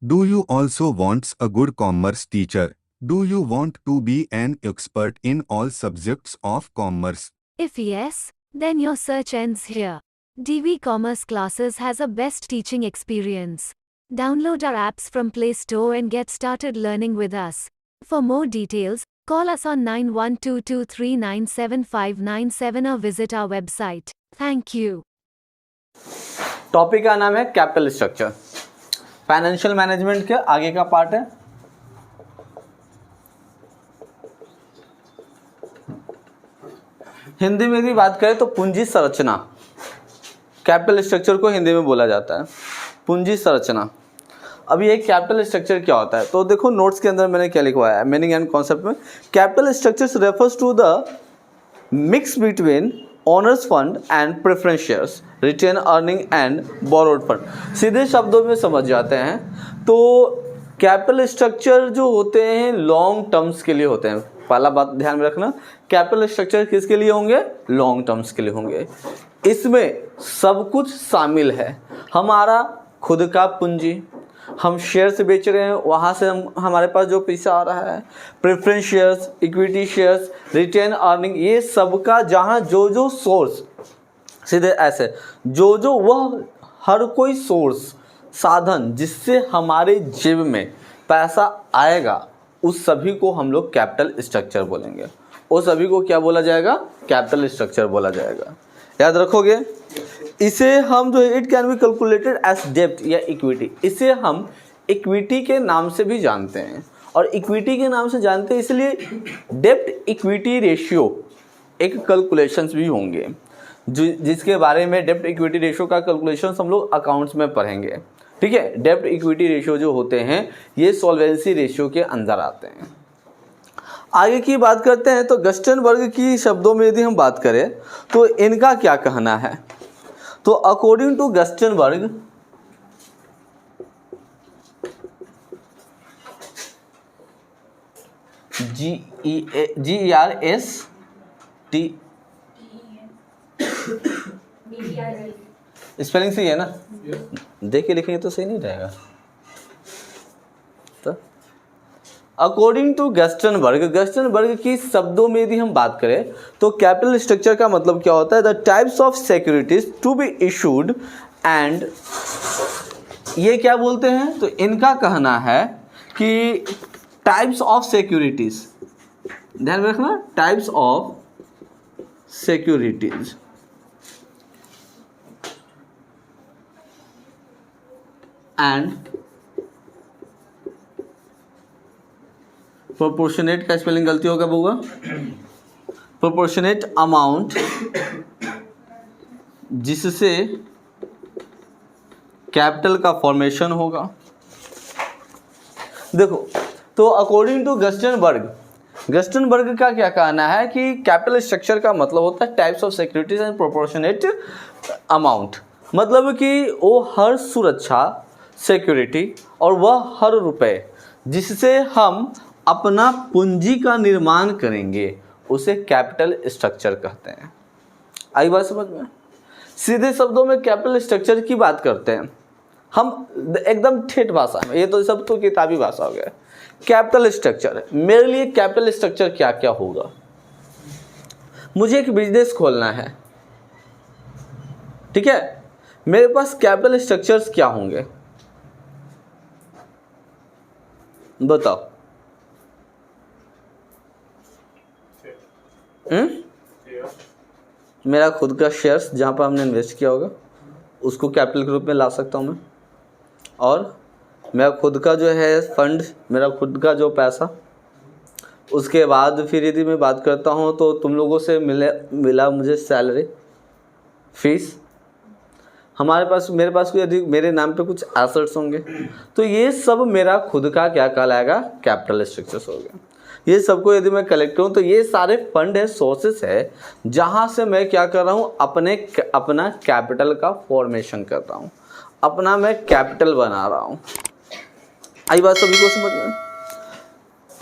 Do you also want a good commerce teacher? Do you want to be an expert in all subjects of commerce? If yes, then your search ends here. DV Commerce Classes has a best teaching experience. Download our apps from Play Store and get started learning with us. For more details, call us on 9122397597 or visit our website. Thank you. Topic का नाम है capital structure. Financial management के आगे का part है। हिंदी में भी बात करें तो पूंजी संरचना, कैपिटल स्ट्रक्चर को हिंदी में बोला जाता है पूंजी संरचना। अब ये कैपिटल स्ट्रक्चर क्या होता है, तो देखो नोट्स के अंदर मैंने क्या लिखवाया है मीनिंग एंड कॉन्सेप्ट में। Capital structures refers to the mix between owners fund and preference shares, retain earning and borrowed fund. सीधे शब्दों में समझ जाते हैं तो कैपिटल स्ट्रक्चर जो होते हैं लॉन्ग टर्म्स के लिए होते हैं। पहला बात ध्यान में रखना, कैपिटल स्ट्रक्चर किसके लिए होंगे? लॉन्ग टर्म्स के लिए होंगे। इसमें सब कुछ शामिल है, हमारा खुद का पूंजी, हम शेयर से बेच रहे हैं वहाँ से हमारे पास जो पैसा आ रहा है, preference shares, equity shares, retain earning, ये सब का जहाँ जो जो सोर्स, सीधे ऐसे जो वह हर कोई सोर्स, साधन जिससे हमारे जेब में पैसा आएगा, उस सभी को हम लोग कैपिटल स्ट्रक्चर बोलेंगे। उस सभी को क्या बोला जाएगा? कैपिटल स्ट्रक्चर बोला जाएगा। याद रखोगे। इसे हम जो it can be calculated as डेब्ट या इक्विटी, इसे हम इक्विटी के नाम से भी जानते हैं। और इक्विटी के नाम से जानते हैं इसलिए डेब्ट इक्विटी रेशियो एक कैलकुलेशंस भी होंगे जिसके बारे में डेब्ट इक्विटी रेशियो का कैलकुलेशन हम लोग अकाउंट्स में पढ़ेंगे। ठीक है, डेब्ट इक्विटी रेशियो जो होते हैं ये सॉल्वेंसी रेशियो के अंदर आते हैं। आगे की बात करते हैं तो गस्टेनबर्ग की शब्दों में यदि हम बात करें तो इनका क्या कहना है, तो अकॉर्डिंग टू गस्टेनबर्ग GERST स्पेलिंग सही है ना? देख के लिखेंगे तो सही नहीं रहेगा। तो अकॉर्डिंग टू गस्टेनबर्ग की शब्दों में यदि हम बात करें तो कैपिटल स्ट्रक्चर का मतलब क्या होता है? The types of securities to be issued and, ये क्या बोलते हैं? तो इनका कहना है कि टाइप्स ऑफ सिक्योरिटीज, ध्यान में रखना, types of securities and proportionate का स्पेलिंग गलती होगा बउआ, प्रोपोर्शनेट अमाउंट जिससे कैपिटल का फॉर्मेशन होगा। देखो तो अकॉर्डिंग टू गस्टेनबर्ग का क्या कहना है कि कैपिटल स्ट्रक्चर का मतलब होता है types of securities and proportionate amount, मतलब कि वो हर सुरक्षा सिक्योरिटी और वह हर रुपए जिससे हम अपना पूंजी का निर्माण करेंगे उसे कैपिटल स्ट्रक्चर कहते हैं। आई बात समझ में? सीधे शब्दों में कैपिटल स्ट्रक्चर की बात करते हैं हम एकदम ठेठ भाषा में, ये तो सब तो किताबी भाषा हो गया। कैपिटल स्ट्रक्चर मेरे लिए कैपिटल स्ट्रक्चर क्या क्या होगा? मुझे एक बिजनेस खोलना है, ठीक है, मेरे पास कैपिटल स्ट्रक्चर्स क्या होंगे बताओ? मेरा खुद का शेयर्स जहाँ पर हमने इन्वेस्ट किया होगा उसको कैपिटल के रूप में ला सकता हूँ मैं, और मेरा खुद का जो है फंड, मेरा खुद का जो पैसा, उसके बाद फिर यदि मैं बात करता हूँ तो तुम लोगों से मिला मुझे सैलरी, फीस, मेरे पास यदि मेरे नाम पे कुछ एसेट्स होंगे तो ये सब मेरा खुद का क्या कहलाएगा? कैपिटल स्ट्रक्चर्स हो गया। ये सबको यदि मैं कलेक्ट करूँ तो ये सारे फंड है, सोर्सेस है, जहाँ से मैं क्या कर रहा हूँ? अपना कैपिटल का फॉर्मेशन कर रहा हूँ, अपना मैं कैपिटल बना रहा हूँ। आई बात सभी को समझ में?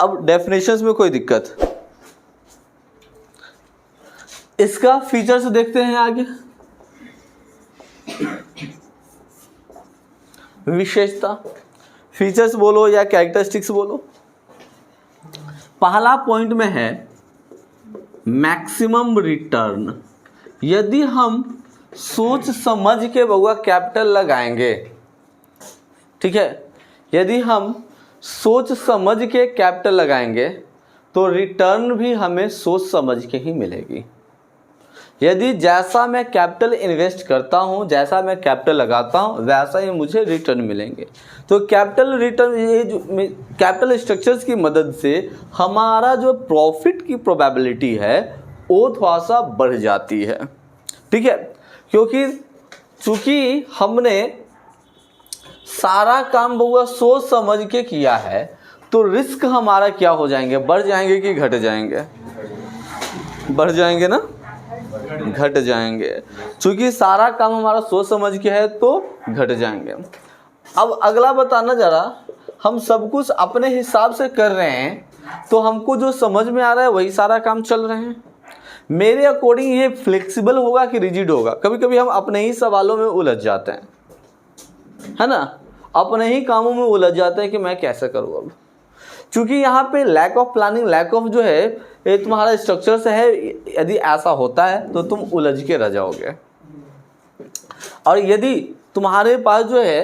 अब डेफिनेशंस में कोई दिक्कत? इसका फीचर्स देखते हैं आगे। विशेषता, फीचर्स बोलो या कैरेक्टरिस्टिक्स बोलो। पहला पॉइंट में है मैक्सिमम रिटर्न। यदि हम सोच समझ के बउआ कैपिटल लगाएंगे, ठीक है, यदि हम सोच समझ के कैपिटल लगाएंगे तो रिटर्न भी हमें सोच समझ के ही मिलेगी। यदि जैसा मैं कैपिटल इन्वेस्ट करता हूँ, जैसा मैं कैपिटल लगाता हूँ, वैसा ही मुझे रिटर्न मिलेंगे। तो कैपिटल रिटर्न, ये जो कैपिटल स्ट्रक्चर्स की मदद से हमारा जो प्रॉफिट की प्रोबेबिलिटी है वो थोड़ा सा बढ़ जाती है, ठीक है, क्योंकि चूंकि हमने सारा काम बउआ सोच समझ के किया है तो रिस्क हमारा क्या हो जाएंगे, बढ़ जाएंगे कि घट जाएंगे? बढ़ जाएंगे ना, घट जाएंगे। चूंकि सारा काम हमारा सोच समझ के है तो घट जाएंगे। अब अगला बताना जरा, हम सब कुछ अपने हिसाब से कर रहे हैं तो हमको जो समझ में आ रहा है वही सारा काम चल रहे हैं। मेरे अकॉर्डिंग ये फ्लेक्सिबल होगा कि रिजिड होगा? कभी कभी हम अपने ही सवालों में उलझ जाते हैं, है ना, अपने ही कामों में उलझ जाते हैं कि मैं कैसे करूँ। अब चूंकि यहाँ पे lack of planning, lack of जो है ये तुम्हारा स्ट्रक्चर से है, यदि ऐसा होता है तो तुम उलझ के रह जाओगे। और यदि तुम्हारे पास जो है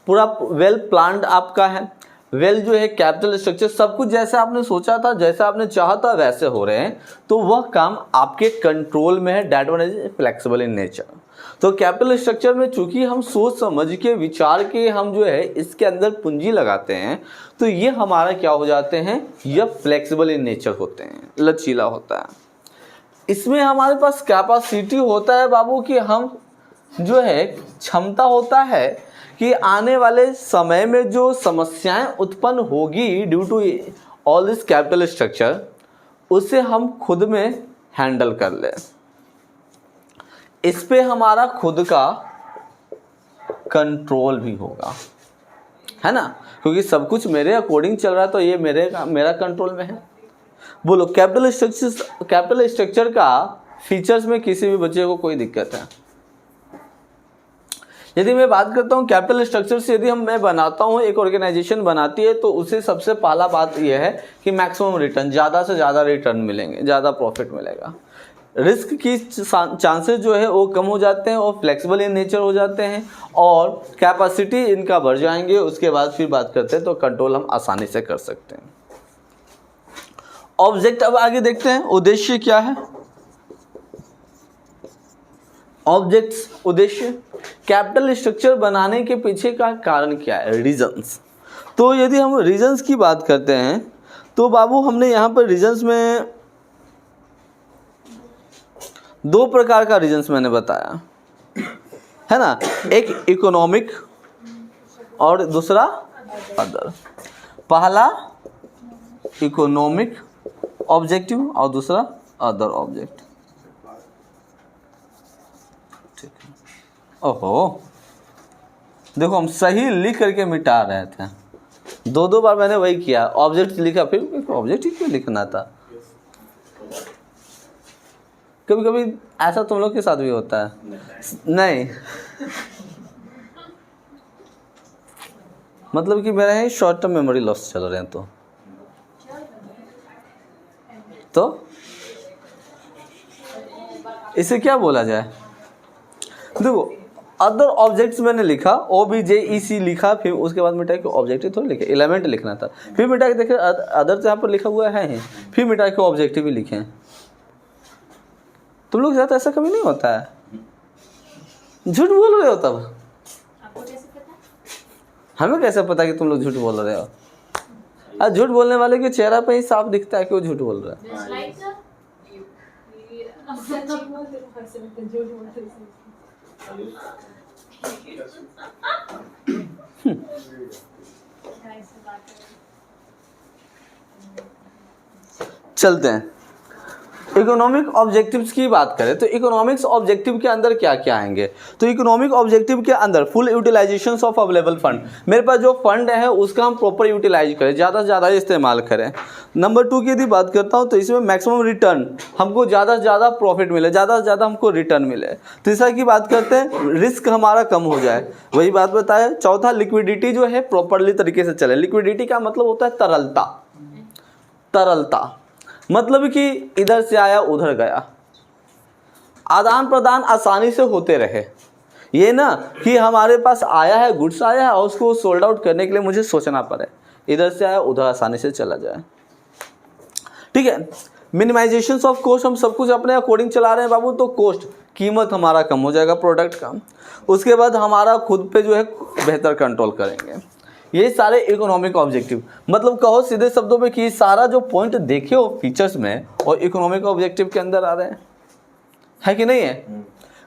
पूरा वेल प्लान्ड आपका है, वेल जो है कैपिटल स्ट्रक्चर, सब कुछ जैसे आपने सोचा था, जैसे आपने चाहा था वैसे हो रहे हैं, तो वह काम आपके कंट्रोल में है। That one is flexible in nature. तो कैपिटल स्ट्रक्चर में चूंकि हम सोच समझ के विचार के हम जो है इसके अंदर पूंजी लगाते हैं तो ये हमारा क्या हो जाते हैं, यह फ्लेक्सिबल इन नेचर होते हैं, लचीला होता है। इसमें हमारे पास कैपेसिटी होता है बाबू कि हम जो है क्षमता होता है कि आने वाले समय में जो समस्याएं उत्पन्न होगी due to all this capital structure, उसे हम खुद में हैंडल कर लें। इस पे हमारा खुद का कंट्रोल भी होगा, है ना, क्योंकि सब कुछ मेरे अकॉर्डिंग चल रहा है तो ये मेरा कंट्रोल में है। बोलो कैपिटल स्ट्रक्चर का फीचर्स में किसी भी बच्चे को कोई दिक्कत है? यदि मैं बात करता हूँ कैपिटल स्ट्रक्चर से, यदि मैं बनाता हूँ, एक ऑर्गेनाइजेशन बनाती है तो उसे सबसे पहला बात यह है कि मैक्सिमम रिटर्न, ज़्यादा से ज़्यादा रिटर्न मिलेंगे, ज़्यादा प्रॉफिट मिलेगा। रिस्क की चांसेस जो है वो कम हो जाते हैं और फ्लेक्सिबल इन नेचर हो जाते हैं और कैपेसिटी इनका बढ़ जाएंगे। उसके बाद फिर बात करते हैं तो कंट्रोल हम आसानी से कर सकते हैं। ऑब्जेक्ट, अब आगे देखते हैं उद्देश्य क्या है। ऑब्जेक्ट्स, उद्देश्य, कैपिटल स्ट्रक्चर बनाने के पीछे का कारण क्या है, रीजंस। तो यदि हम रीजंस की बात करते हैं तो बाबू हमने यहाँ पर रीजंस में दो प्रकार का रीजंस मैंने बताया, है ना, एक इकोनॉमिक और दूसरा अदर। पहला इकोनॉमिक ऑब्जेक्टिव और दूसरा अदर ऑब्जेक्ट। ठीक है, ओहो देखो हम सही लिख करके मिटा रहे थे, दो बार मैंने वही किया, ऑब्जेक्ट लिखा फिर ऑब्जेक्ट ही क्यों लिखना था। कभी कभी ऐसा तुम लोग के साथ भी होता है? नहीं मतलब कि मेरा ही शॉर्ट टर्म मेमोरी लॉस चल रहे हैं तो इसे क्या बोला जाए। देखो अदर ऑब्जेक्ट्स मैंने लिखा, OBJEC लिखा, फिर उसके बाद मिटा के ऑब्जेक्टिव थोड़ा लिखे, एलिमेंट लिखना था, फिर मिटा के देखे अदर तो यहाँ पर लिखा हुआ है, फिर मिटा के ऑब्जेक्टिव भी लिखे। तुम लोग ज़्यादा ऐसा कभी नहीं होता है, झूठ बोल रहे हो तब। आपको कैसे पता? हमें कैसे पता कि तुम लोग झूठ बोल रहे हो? आज झूठ बोलने वाले के चेहरा पे ही साफ दिखता है कि वो झूठ बोल रहा है। Just like that? अब सच्ची बोलते हो, ऐसे लगता है झूठ बोलते हो। ऐसे बात करें। चलते हैं इकोनॉमिक ऑब्जेक्टिव्स की बात करें तो इकोनॉमिक्स ऑब्जेक्टिव के अंदर क्या क्या आएंगे, तो इकोनॉमिक ऑब्जेक्टिव के अंदर full utilisation of available fund, मेरे पास जो फंड है उसका हम प्रॉपर यूटिलाइज करें, ज़्यादा से ज़्यादा इस्तेमाल करें। नंबर 2 की यदि बात करता हूँ तो इसमें मैक्सिमम रिटर्न, हमको ज़्यादा से ज़्यादा प्रॉफिट मिले, ज़्यादा से ज़्यादा हमको रिटर्न मिले। तीसरा की बात करते हैं रिस्क हमारा कम हो जाए, वही बात बताया। चौथा लिक्विडिटी जो है प्रॉपरली तरीके से चले। लिक्विडिटी का मतलब होता है तरलता, तरलता मतलब कि इधर से आया उधर गया, आदान प्रदान आसानी से होते रहे। ये ना कि हमारे पास आया है, गुड्स आया है और उसको सोल्ड आउट करने के लिए मुझे सोचना पड़े, इधर से आया उधर आसानी से चला जाए। ठीक है, मिनिमाइजेशन ऑफ कॉस्ट, हम सब कुछ अपने अकॉर्डिंग चला रहे हैं बाबू, तो कॉस्ट कीमत हमारा कम हो जाएगा प्रोडक्ट का। उसके बाद हमारा खुद पे जो है बेहतर कंट्रोल करेंगे। ये सारे इकोनॉमिक ऑब्जेक्टिव, मतलब कहो सीधे शब्दों में कि सारा जो पॉइंट देखे हो फीचर्स में और इकोनॉमिक ऑब्जेक्टिव के अंदर आ रहे हैं, है कि नहीं है।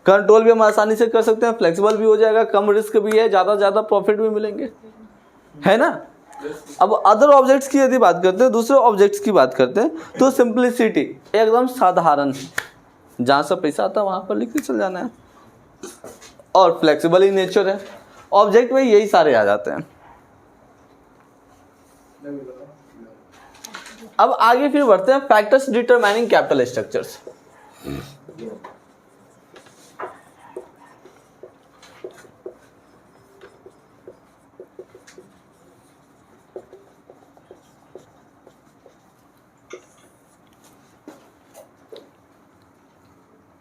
कंट्रोल भी हम आसानी से कर सकते हैं, फ्लेक्सिबल भी हो जाएगा, कम रिस्क भी है, ज़्यादा से ज़्यादा प्रॉफिट भी मिलेंगे, है ना। अब अदर ऑब्जेक्ट्स की यदि बात करते हैं, दूसरे ऑब्जेक्ट्स की बात करते हैं, तो सिंप्लिसिटी, एकदम साधारण, जहाँ से पैसा आता है वहाँ पर लिख के चल जाना है, और फ्लेक्सिबल ही नेचर है। ऑब्जेक्ट में यही सारे आ जाते हैं। अब आगे फिर बढ़ते हैं factors determining capital structures.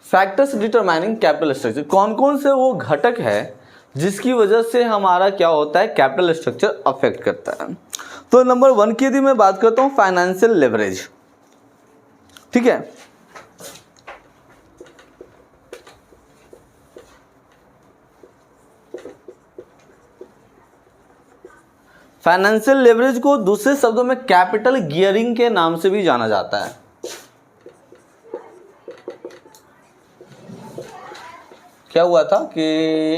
Factors determining capital structure, कौन कौन से वो घटक है जिसकी वजह से हमारा क्या होता है, कैपिटल स्ट्रक्चर अफेक्ट करता है। तो नंबर 1 की यदि मैं बात करता हूं, फाइनेंशियल लेवरेज। ठीक है, फाइनेंशियल लेवरेज को दूसरे शब्दों में कैपिटल गियरिंग के नाम से भी जाना जाता है। क्या हुआ था कि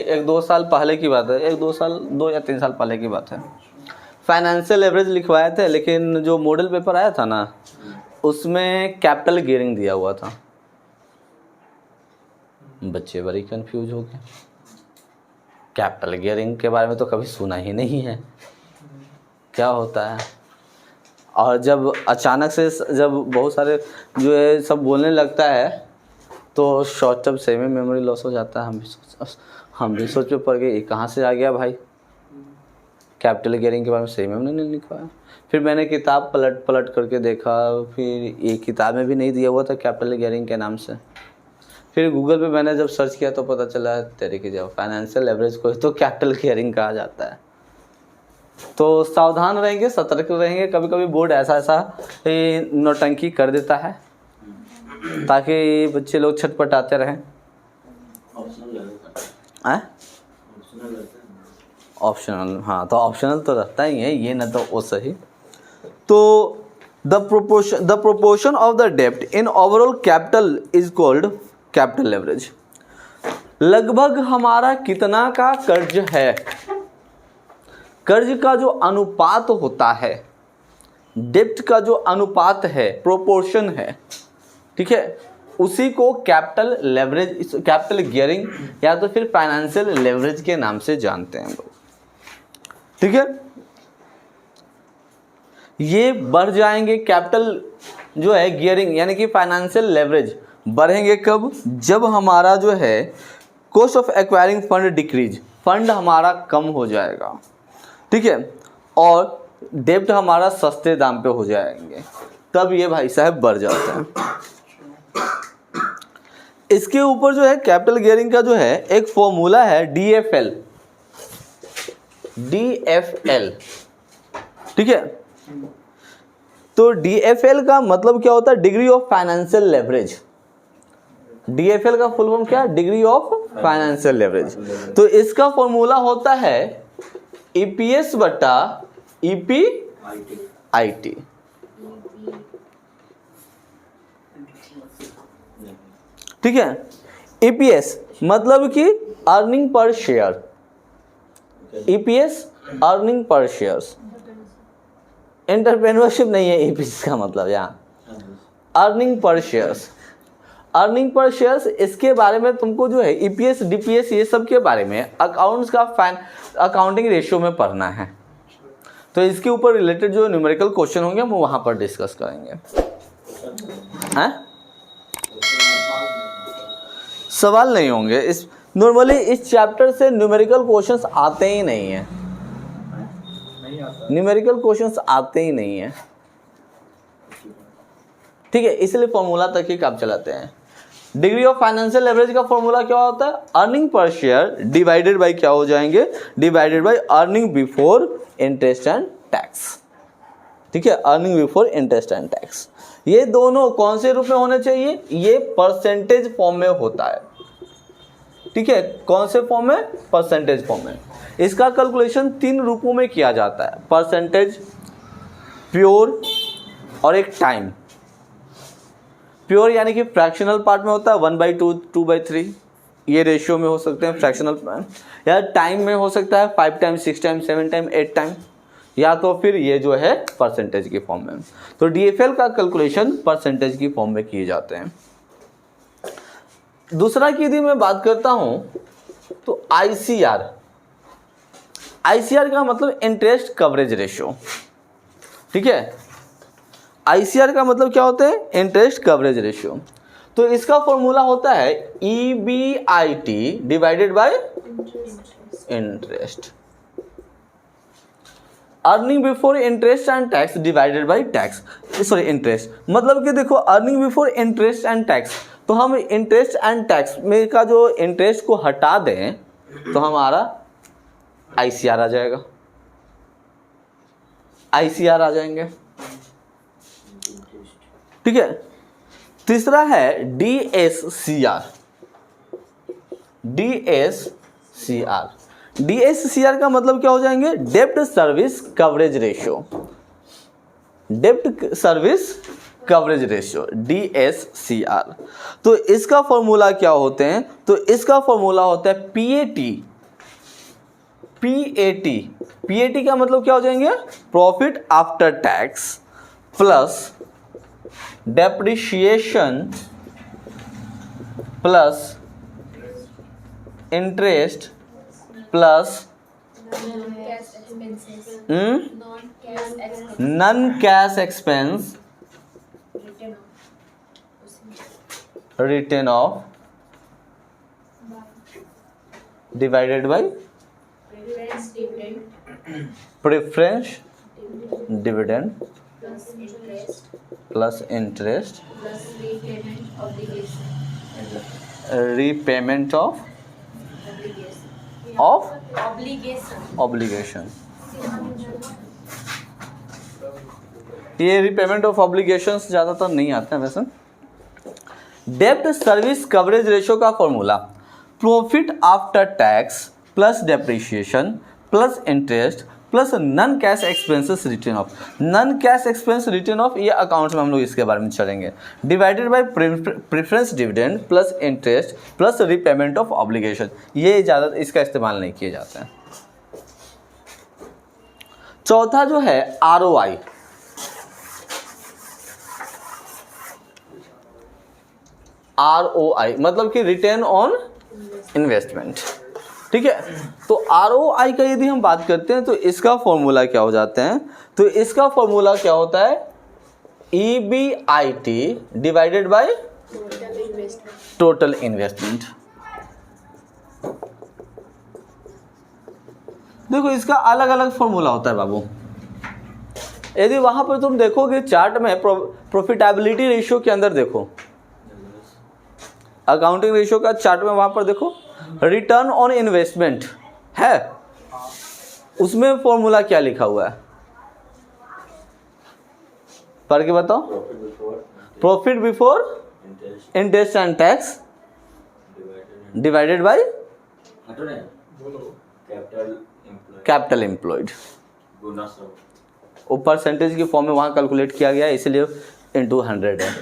1-2 साल पहले की बात है, 2 या 3 साल पहले की बात है, फाइनेंशियल लेवरेज लिखवाए थे, लेकिन जो मॉडल पेपर आया था ना उसमें कैपिटल गियरिंग दिया हुआ था। बच्चे बड़ी कंफ्यूज हो गए, कैपिटल गियरिंग के बारे में तो कभी सुना ही नहीं है, क्या होता है। और जब अचानक से जब बहुत सारे जो है सब बोलने लगता है तो शॉर्ट टर्म से में मेमोरी लॉस हो जाता है। हम भी सोच पे पड़ गए, ये कहाँ से आ गया भाई, कैपिटल गियरिंग के बारे में सही में हमने नहीं लिखवाया। फिर मैंने किताब पलट करके देखा, फिर ये किताब में भी नहीं दिया हुआ था कैपिटल गियरिंग के नाम से। फिर गूगल पे मैंने जब सर्च किया तो पता चला तेरे की जब फाइनेंशियल लेवरेज को तो कैपिटल गियरिंग कहा जाता है। तो सावधान रहेंगे, सतर्क रहेंगे, कभी कभी बोर्ड ऐसा नौटंकी कर देता है ताकि बच्चे लोग छटपटाते रहें। ऑप्शनल, हाँ तो ऑप्शनल तो रहता ही है, ये ना तो वो सही। तो द प्रोपोर्शन ऑफ द डेब्ट in overall capital is called capital leverage. लगभग हमारा कितना का कर्ज है, कर्ज का जो अनुपात होता है, डेब्ट का जो अनुपात है, प्रोपोर्शन है, ठीक है, उसी को कैपिटल लेवरेज, कैपिटल गियरिंग या तो फिर फाइनेंशियल लेवरेज के नाम से जानते हैं लोग। ठीक है, ये बढ़ जाएंगे कैपिटल जो है गियरिंग यानी कि फाइनेंशियल लेवरेज बढ़ेंगे कब, जब हमारा जो है cost of acquiring fund decrease, fund हमारा कम हो जाएगा। ठीक है, और डेब्ट हमारा सस्ते दाम पे हो जाएंगे, तब ये भाई साहब बढ़ जाते हैं। इसके ऊपर जो है कैपिटल गियरिंग का जो है एक फॉर्मूला है DFL। ठीक है, तो DFL का मतलब क्या होता है, degree of financial leverage. DFL का फुल फॉर्म क्या है, डिग्री ऑफ फाइनेंशियल लेवरेज। तो इसका फॉर्मूला होता है EPS बटा EPIT। ठीक है, EPS मतलब कि earning per share, EPS earning per share, entrepreneurship नहीं है EPS का मतलब, यहाँ earning per shares. Earning per shares, इसके बारे में तुमको जो है ईपीएस डीपीएस ये सब के बारे में अकाउंट्स का अकाउंटिंग रेशियो में पढ़ना है। तो इसके ऊपर रिलेटेड जो न्यूमेरिकल क्वेश्चन होंगे हम वहाँ पर डिस्कस करेंगे। हैं? सवाल नहीं होंगे इस, नॉर्मली इस चैप्टर से न्यूमेरिकल क्वेश्चंस आते ही नहीं हैं, न्यूमेरिकल क्वेश्चंस आते ही नहीं हैं, ठीक है। इसलिए फॉर्मूला तक ही काम चलाते हैं। डिग्री ऑफ फाइनेंशियल लेवरेज का फॉर्मूला क्या होता है? Earning per share divided by क्या हो जाएंगे? Divided by earning before interest and tax, ठीक है, earning before interest and tax. ये दोनों कौन से रूप में होने चाहिए? ये परसेंटेज फॉर्म में होता है, ठीक है। कौन से फॉर्म में? परसेंटेज फॉर्म में। इसका कैलकुलेशन 3 रूपों में किया जाता है, परसेंटेज, प्योर और एक टाइम। प्योर यानी कि फ्रैक्शनल पार्ट में होता है 1/2, 2/3, ये रेशियो में हो सकते हैं फ्रैक्शनल, या टाइम में हो सकता है 5 टाइम्स, 6 टाइम्स, 7 टाइम, 8 टाइम, या तो फिर ये जो है परसेंटेज की फॉर्म में। तो डीएफएल का कैलकुलेशन परसेंटेज की फॉर्म में किए जाते हैं। दूसरा की यदि मैं बात करता हूं तो आईसीआर, आईसीआर का मतलब इंटरेस्ट कवरेज रेशियो, ठीक है। आईसीआर का मतलब क्या होता है? Interest coverage ratio. तो इसका फॉर्मूला होता है EBIT divided by interest, earning before interest and tax divided by tax, sorry interest. मतलब कि देखो earning before interest and tax, तो हम इंटरेस्ट एंड टैक्स में का जो इंटरेस्ट को हटा दें तो हमारा आईसीआर आ जाएगा, आईसीआर आ जाएंगे, ठीक है। तीसरा है DSCR, DSCR, DSCR का मतलब क्या हो जाएंगे? डेब्ट सर्विस कवरेज रेशियो, डेब्ट सर्विस कवरेज रेशियो, DSCR। तो इसका फॉर्मूला क्या होते हैं? तो इसका फॉर्मूला होता है PAT का मतलब क्या हो जाएंगे? Profit after tax plus depreciation plus interest plus non cash expense return of divided by preference dividend plus interest repayment of obligation. ये रीपेमेंट ऑफ ऑब्लिगेशंस ज़्यादातर नहीं आते हैं वैसे। डेब्ट सर्विस कवरेज रेशियो का formula profit after tax plus depreciation plus interest plus non cash expenses return of, non cash expense return of ये accounts में हम लोग इसके बारे में चलेंगे, divided by preference dividend plus interest plus repayment of obligation. ये ज़्यादा इसका इस्तेमाल नहीं किए जाते हैं। चौथा जो है ROI, ROI मतलब कि रिटर्न ऑन इन्वेस्टमेंट, ठीक है। तो ROI का यदि हम बात करते हैं तो इसका फॉर्मूला क्या हो जाते हैं? तो इसका फॉर्मूला क्या होता है? EBIT divided by total investment. देखो इसका अलग अलग फॉर्मूला होता है बाबू। यदि वहां पर तुम देखोगे चार्ट में प्रॉफिटेबिलिटी रेशियो के अंदर देखो, अकाउंटिंग रेशियो का चार्ट में वहां पर देखो, रिटर्न ऑन इन्वेस्टमेंट है, उसमें फॉर्मूला क्या लिखा हुआ है? पढ़ के बताओ। Profit before interest and tax divided by capital employed. वो परसेंटेज की फॉर्म में वहां कैलकुलेट किया गया है, इसलिए इंटू 100 है,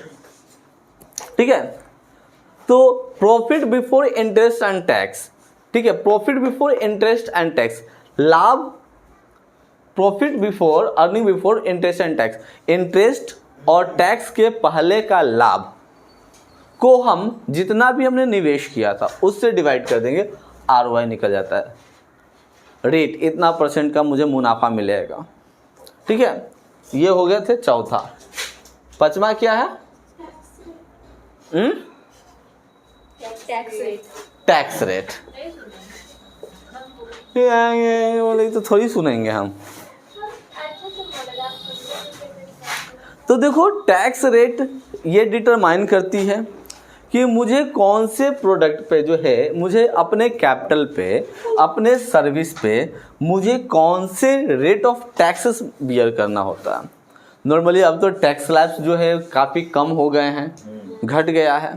ठीक है। तो profit before interest and tax, ठीक है, profit before interest and tax, लाभ, profit before earning before interest and tax, interest और टैक्स के पहले का लाभ, को हम जितना भी हमने निवेश किया था उससे डिवाइड कर देंगे, ROI निकल जाता है। रेट इतना % का मुझे मुनाफा मिलेगा। ठीक है, ये हो गया थे चौथा। पांचवा क्या है? Tax rate. ये बोले तो थोड़ी सुनेंगे हम। तो देखो टैक्स रेट ये डिटरमाइन करती है कि मुझे कौन से प्रोडक्ट पे जो है, मुझे अपने कैपिटल पे, अपने सर्विस पे मुझे कौन से रेट ऑफ टैक्सेस बियर करना होता है। नॉर्मली अब तो टैक्स स्लैब्स जो है काफ़ी कम हो गए हैं, घट गया है।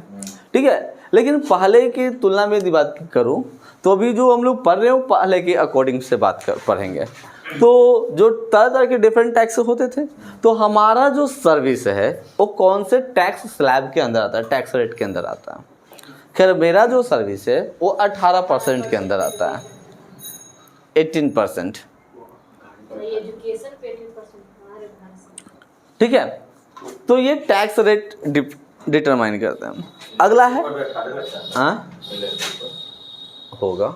ठीक है, लेकिन पहले की तुलना में यदि बात करूँ तो अभी जो हम लोग पढ़ रहे हो पहले के अकॉर्डिंग से पढ़ेंगे तो जो तरह तरह के डिफरेंट टैक्स होते थे, तो हमारा जो सर्विस है वो कौन से टैक्स स्लैब के अंदर आता है, टैक्स रेट के अंदर आता है। खैर मेरा जो सर्विस है वो 18% के अंदर आता है, 18%। ठीक है, तो ये टैक्स रेट डिटरमाइन करते हैं। अगला है होगा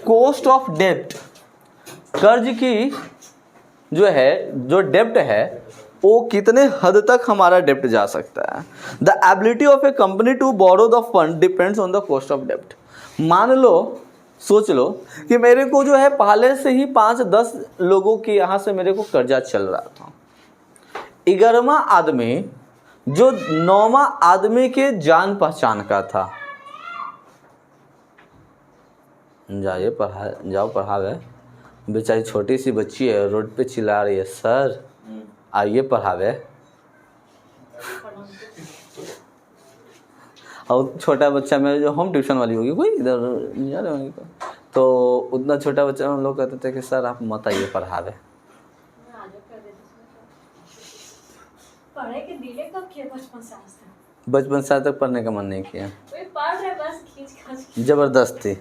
कॉस्ट ऑफ डेब्ट। कर्ज की जो है, जो डेब्ट है वो कितने हद तक हमारा डेब्ट जा सकता है। The ability of a company to borrow the fund depends on the cost of डेब्ट। मान लो, सोच लो कि मेरे को जो है पहले से ही 5-10 लोगों के यहाँ से मेरे को कर्जा चल रहा था। 11वां आदमी जो 9वां आदमी के जान पहचान का था, जाओ पढ़ावे। बेचारी छोटी सी बच्ची है, रोड पे चिल्ला रही है, सर आइए पढ़ावे। और छोटा बच्चा में जो होम ट्यूशन वाली होगी कोई इधर जा रहे होंगे, तो उतना छोटा बच्चा हम लोग कहते थे कि सर आप मत आइए पढ़ावे। पढ़ाई के दिले कब किया? बचपन से आज तक। बचपन से आज तक पढ़ने का मन नहीं किया, पढ़ रहे बस खींच जबरदस्ती।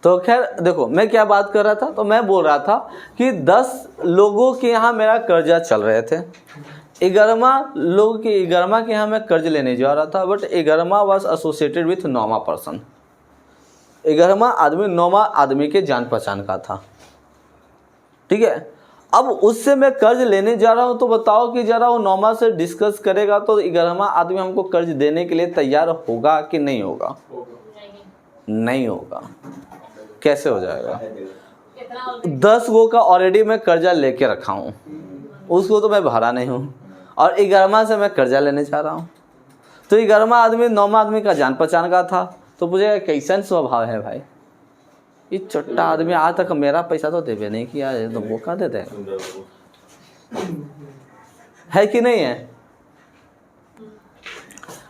तो खैर देखो मैं क्या बात कर रहा था, तो मैं बोल रहा था कि 10 लोगों के यहाँ मेरा कर्जा चल रहे थे। 11वां के यहाँ मैं कर्ज लेने जा रहा था, बट 11वां वाज एसोसिएटेड विथ 9वां पर्सन। 11वां आदमी 9वां आदमी के जान पहचान का था। ठीक है, अब उससे मैं कर्ज लेने जा रहा हूँ, तो बताओ कि जरा वो 9वां से डिस्कस करेगा तो 11वां आदमी हमको कर्ज देने के लिए तैयार होगा कि नहीं होगा? नहीं होगा। कैसे हो जाएगा? 10 गो का ऑलरेडी मैं कर्जा लेके रखा हूँ, उसको तो मैं भरा नहीं हूँ, और 11वां से मैं कर्जा लेने जा रहा हूँ। तो 11वां आदमी 9वां आदमी का जान पहचान का था, तो मुझे कैसा स्वभाव है भाई, ये छोटा आदमी आज तक मेरा पैसा तो देवे नहीं किया है, तो वो कहाँ दे देगा? है कि नहीं है?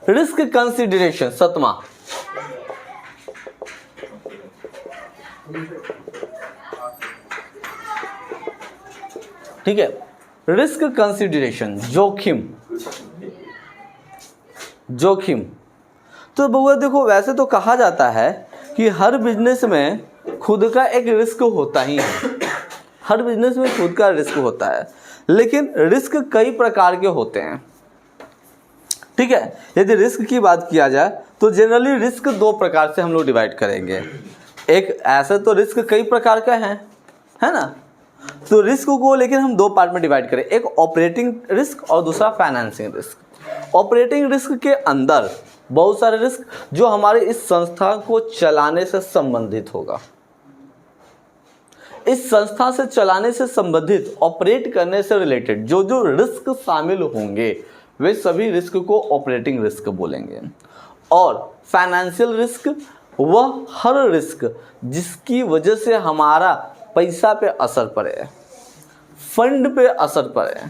रिस्क कंसिडरेशन 7वां। ठीक है, रिस्क कंसिडरेशन, जोखिम। तो बउआ देखो, वैसे तो कहा जाता है कि हर बिजनेस में खुद का एक रिस्क होता ही है, हर बिजनेस में खुद का रिस्क होता है, लेकिन रिस्क कई प्रकार के होते हैं। ठीक है, यदि रिस्क की बात किया जाए तो जनरली रिस्क 2 प्रकार से हम लोग डिवाइड करेंगे। एक ऐसे तो रिस्क कई प्रकार का है ना, तो रिस्क को लेकिन हम 2 पार्ट में डिवाइड करें, एक ऑपरेटिंग रिस्क और दूसरा फाइनेंसिंग रिस्क। ऑपरेटिंग रिस्क के अंदर बहुत सारे रिस्क जो हमारे इस संस्था को चलाने से संबंधित होगा, इस संस्था से चलाने से संबंधित, ऑपरेट करने से रिलेटेड जो जो रिस्क शामिल होंगे वे सभी रिस्क को ऑपरेटिंग रिस्क बोलेंगे। और फाइनेंशियल रिस्क वह हर रिस्क जिसकी वजह से हमारा पैसा पे असर पड़े, फंड पे असर पड़े,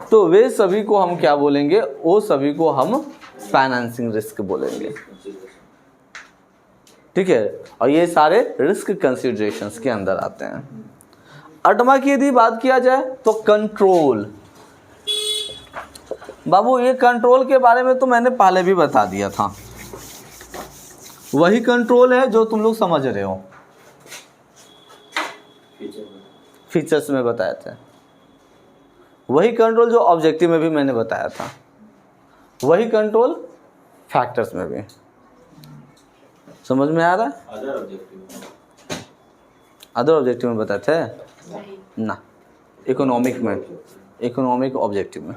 तो वे सभी को हम क्या बोलेंगे? वो सभी को हम फाइनेंसिंग रिस्क बोलेंगे। ठीक है, और ये सारे रिस्क कंसिडरेशंस के अंदर आते हैं। 8वां की यदि बात किया जाए तो कंट्रोल। बाबू ये कंट्रोल के बारे में तो मैंने पहले भी बता दिया था, वही कंट्रोल है जो तुम लोग समझ रहे हो, फीचर्स में बताए थे, वही कंट्रोल जो ऑब्जेक्टिव में भी मैंने बताया था, वही कंट्रोल फैक्टर्स में भी। समझ में आ रहा है? अदर ऑब्जेक्टिव में बताए थे ना, इकोनॉमिक ऑब्जेक्टिव में।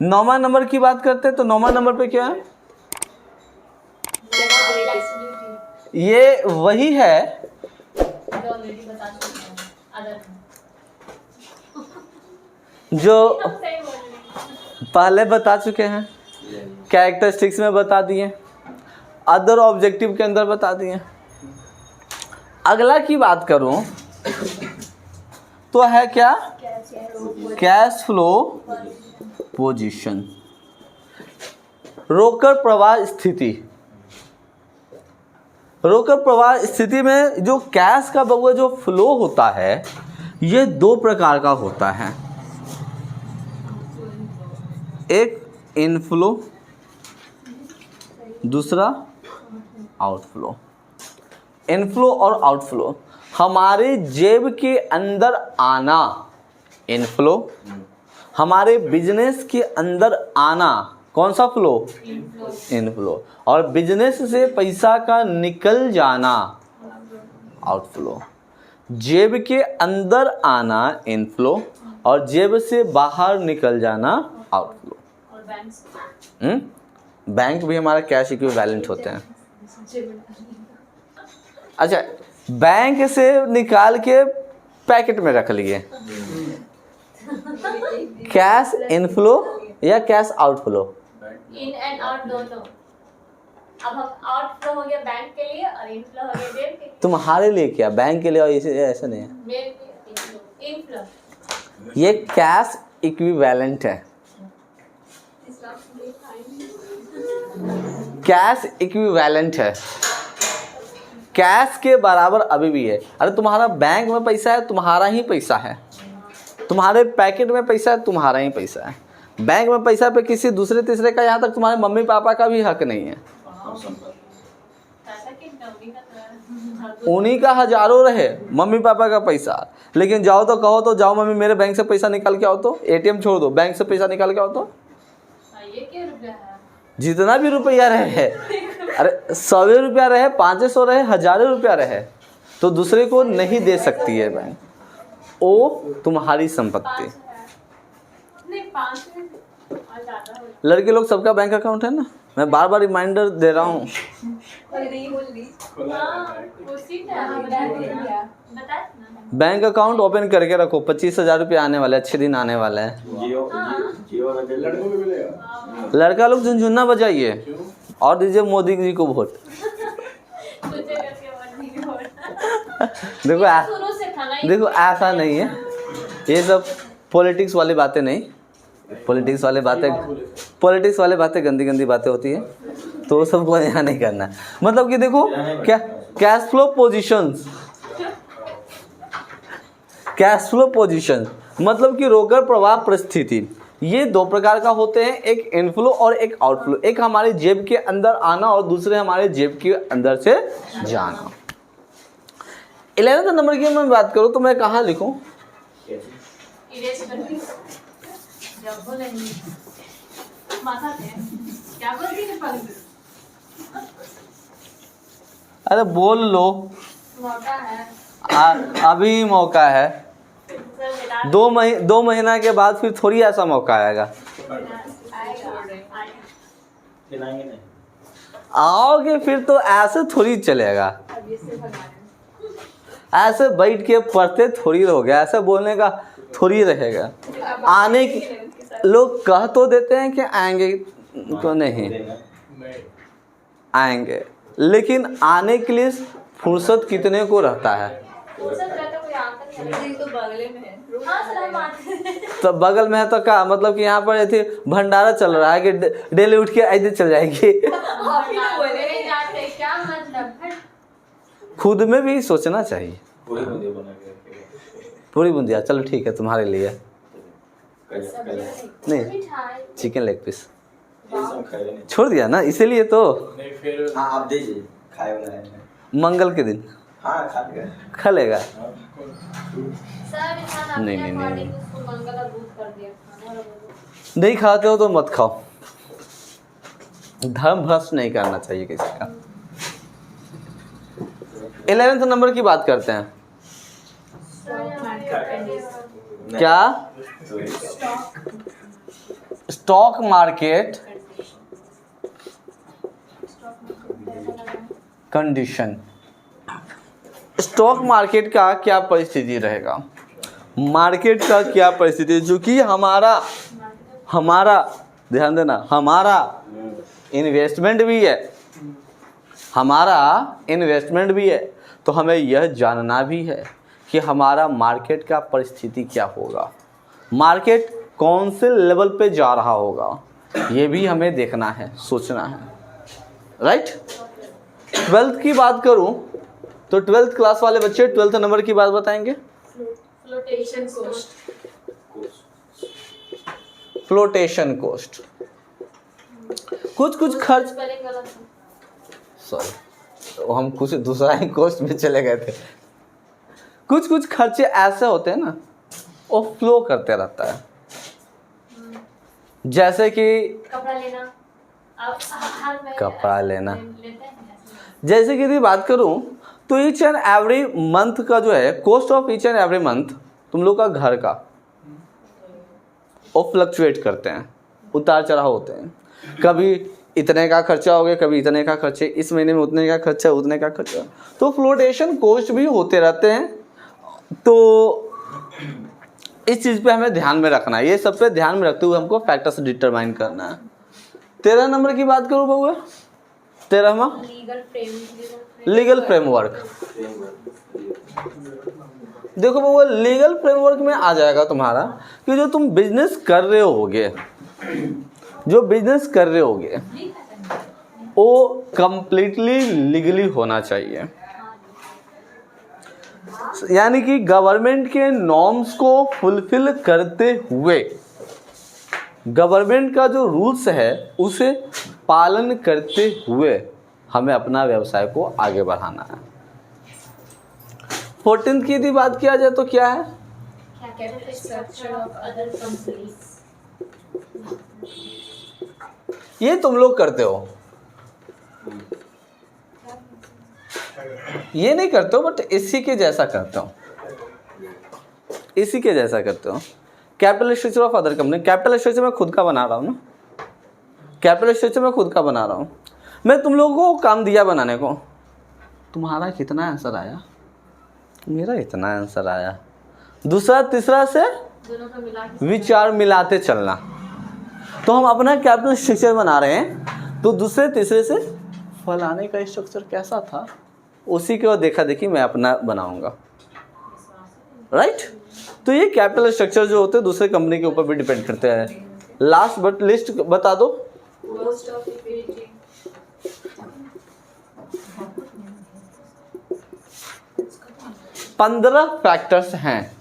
9वां नंबर की बात करते हैं तो 9वां नंबर पे क्या है? ये वही है ऑलरेडी बता चुके हैं अदर जो हम सही बोल रहे हैं। पहले बता चुके हैं, कैरेक्टरिस्टिक्स में बता दिए, अदर ऑब्जेक्टिव के अंदर बता दिए। अगला की बात करूं तो है क्या? कैश फ्लो पोजीशन, रोकड़ प्रवाह स्थिति। रोकड़ प्रवाह स्थिति में जो कैश का बगुआ जो फ्लो होता है ये 2 प्रकार का होता है, एक इनफ्लो, दूसरा आउटफ्लो। इनफ्लो और आउटफ्लो, हमारे जेब के अंदर आना इनफ्लो, हमारे बिजनेस के अंदर आना कौन सा फ्लो? इनफ्लो। और बिजनेस से पैसा का निकल जाना आउटफ्लो। जेब के अंदर आना इनफ्लो और जेब से बाहर निकल जाना आउटफ्लो। और बैंक्स बैंक भी हमारा कैश इक्विवेलेंट होते हैं। अच्छा, बैंक से निकाल के पैकेट में रख लिए, कैश इनफ्लो या cash outflow? In and out दोनों। अब हम आउटफ्लो हो गया बैंक के लिए और इनफ्लो हो गया जेब के लिए। तुम्हारे लिए क्या? बैंक के लिए और ऐसा नहीं है, मेरे लिए इनफ्लो। ये कैश इक्विवेलेंट है। कैश इक्विवेलेंट है, कैश के बराबर अभी भी है। अरे तुम्हारा बैंक में पैसा है, तुम्हारा ही पैसा है। तुम्हारे पैकेट में पैसा है, तुम्हारा ही पैसा है। बैंक में पैसा पे किसी दूसरे तीसरे का, यहाँ तक तुम्हारे मम्मी पापा का भी हक नहीं है। उन्हीं का हजारों रहे मम्मी पापा का पैसा, लेकिन जाओ तो कहो तो जाओ मम्मी मेरे बैंक से पैसा निकाल के आओ, तो एटीएम छोड़ दो, बैंक से पैसा निकाल के आओ तो ये क्या रुपया है? जितना भी रुपया रहे, अरे 100 रुपया रहे, 500 रहे, 1000 रुपया रहे, तो दूसरे को नहीं दे सकती है बैंक, वो तुम्हारी संपत्ति। नहीं 5 में और ज़्यादा हो। लड़के लोग सबका बैंक अकाउंट है ना, मैं बार बार रिमाइंडर दे रहा हूँ। बैंक अकाउंट ओपन करके रखो, 25,000 रुपये आने वाले, अच्छे दिन आने वाले हैं। लड़का लोग झुनझुना बजाइए और दीजिए मोदी जी को वोट। देखो ऐसा नहीं है, ये सब पॉलिटिक्स वाली बातें नहीं, पॉलिटिक्स वाले बातें गंदी गंदी बातें होती है, तो सबको यहाँ नहीं करना। मतलब कि देखो क्या, कैश फ्लो पोजीशन मतलब कि रोकड़ प्रवाह परिस्थिति, ये 2 प्रकार का होते हैं, एक इनफ्लो और एक आउटफ्लो। एक हमारे जेब के अंदर आना और दूसरे हमारे जेब के अंदर से जाना। 11वें नंबर की मैं बात करूँ तो मैं कहाँ लिखूँ? अरे बोल लो, मौका है। अभी मौका है। 2 महीना के बाद फिर थोड़ी ऐसा मौका आएगा। आओगे फिर तो ऐसे थोड़ी चलेगा, ऐसे बैठ के पढ़ते थोड़ी रहोगे, ऐसे बोलने का थोड़ी रहेगा। आने की लोग कह तो देते हैं कि आएंगे, तो नहीं आएंगे, लेकिन आने के लिए फुर्सत कितने को रहता है? तो बगल में है तो क्या मतलब कि यहाँ पर ऐसे भंडारा चल रहा है कि डेली उठ के ऐसे चल जाएगी। खुद में भी सोचना चाहिए। पूरी बुंदिया चलो ठीक है तुम्हारे लिए, नहीं चिकन लेग पीस छोड़ दिया ना, इसीलिए तो आप दीजिए खाए वाला है। मंगल के दिन हाँ खा गया। खा लेगा? सर इंसान नहीं, अपने नहीं, नहीं। अकॉर्डिंग उसको मंगल और बुध कर दिया खाना और वो- नहीं खाते हो तो मत खाओ, धर्म भ्रष्ट नहीं करना चाहिए किसी का। 11th नंबर की बात करते हैं। क्या? Stock market condition. Stock market का क्या परिस्थिति रहेगा, मार्केट का क्या परिस्थिति, जो कि हमारा ध्यान देना, हमारा इन्वेस्टमेंट भी है, तो हमें यह जानना भी है कि हमारा मार्केट का परिस्थिति क्या होगा, मार्केट कौन से लेवल पे जा रहा होगा, ये भी हमें देखना है, सोचना है, राइट। 12th की बात करूं तो 12th क्लास वाले बच्चे 12th नंबर की बात बताएंगे। Flotation coast. फ्लोटेशन कोस्ट, कुछ खर्च, स्पेलिंग गलत है। सॉरी तो हम कुछ दूसरा ही कोस्ट में चले गए थे। कुछ खर्चे ऐसे होते हैं ना, वो फ्लो करते रहता है, जैसे कि कपड़ा लेना, अब हर महीने कपड़ा लेना। लेते हैं ऐसे। जैसे कि यदि बात करूं तो ईच एंड एवरी मंथ का जो है cost of each and every month तुम लोग का घर का वो फ्लक्चुएट करते हैं, उतार चढ़ाव होते हैं, कभी इतने का खर्चा हो गया, कभी इतने का खर्चे, इस महीने में उतने का खर्चा, उतने का खर्चा, तो फ्लोटेशन कॉस्ट भी होते रहते हैं। तो इस चीज़ पे हमें ध्यान में रखना है, ये सब पे ध्यान में रखते हुए हमको फैक्टर्स डिटरमाइन करना है। 13 नंबर की बात करूँ बउआ, 13वां लीगल फ्रेमवर्क। देखो बउआ, लीगल फ्रेमवर्क में आ जाएगा तुम्हारा कि जो तुम बिजनेस कर रहे होगे, वो कंप्लीटली लीगली होना चाहिए, यानी कि गवर्नमेंट के नॉर्म्स को फुलफिल करते हुए, गवर्नमेंट का जो रूल्स है उसे पालन करते हुए हमें अपना व्यवसाय को आगे बढ़ाना है। 14th की यदि बात किया जाए तो क्या है, capital structure of other companies. ये तुम लोग करते हो, ये नहीं करते हो, बट इसी के जैसा करते हो, capital structure of other company. Capital structure मैं खुद का बना रहा हूँ ना, मैं तुम लोगों को काम दिया बनाने को, तुम्हारा कितना आंसर आया, मेरा इतना आंसर आया, दूसरा तीसरा से दोनों को मिला के विचार मिलाते चलना। तो हम अपना कैपिटल स्ट्रक्चर बना रहे हैं, तो दूसरे तीसरे से फलाने का स्ट्रक्चर कैसा था, उसी के देखा देखी मैं अपना बनाऊंगा, राइट। तो ये कैपिटल स्ट्रक्चर जो होते हैं दूसरे कंपनी के ऊपर भी डिपेंड करते हैं। लास्ट बट लिस्ट बता दो, कॉस्ट ऑफ इक्विटी। 15 फैक्टर्स हैं,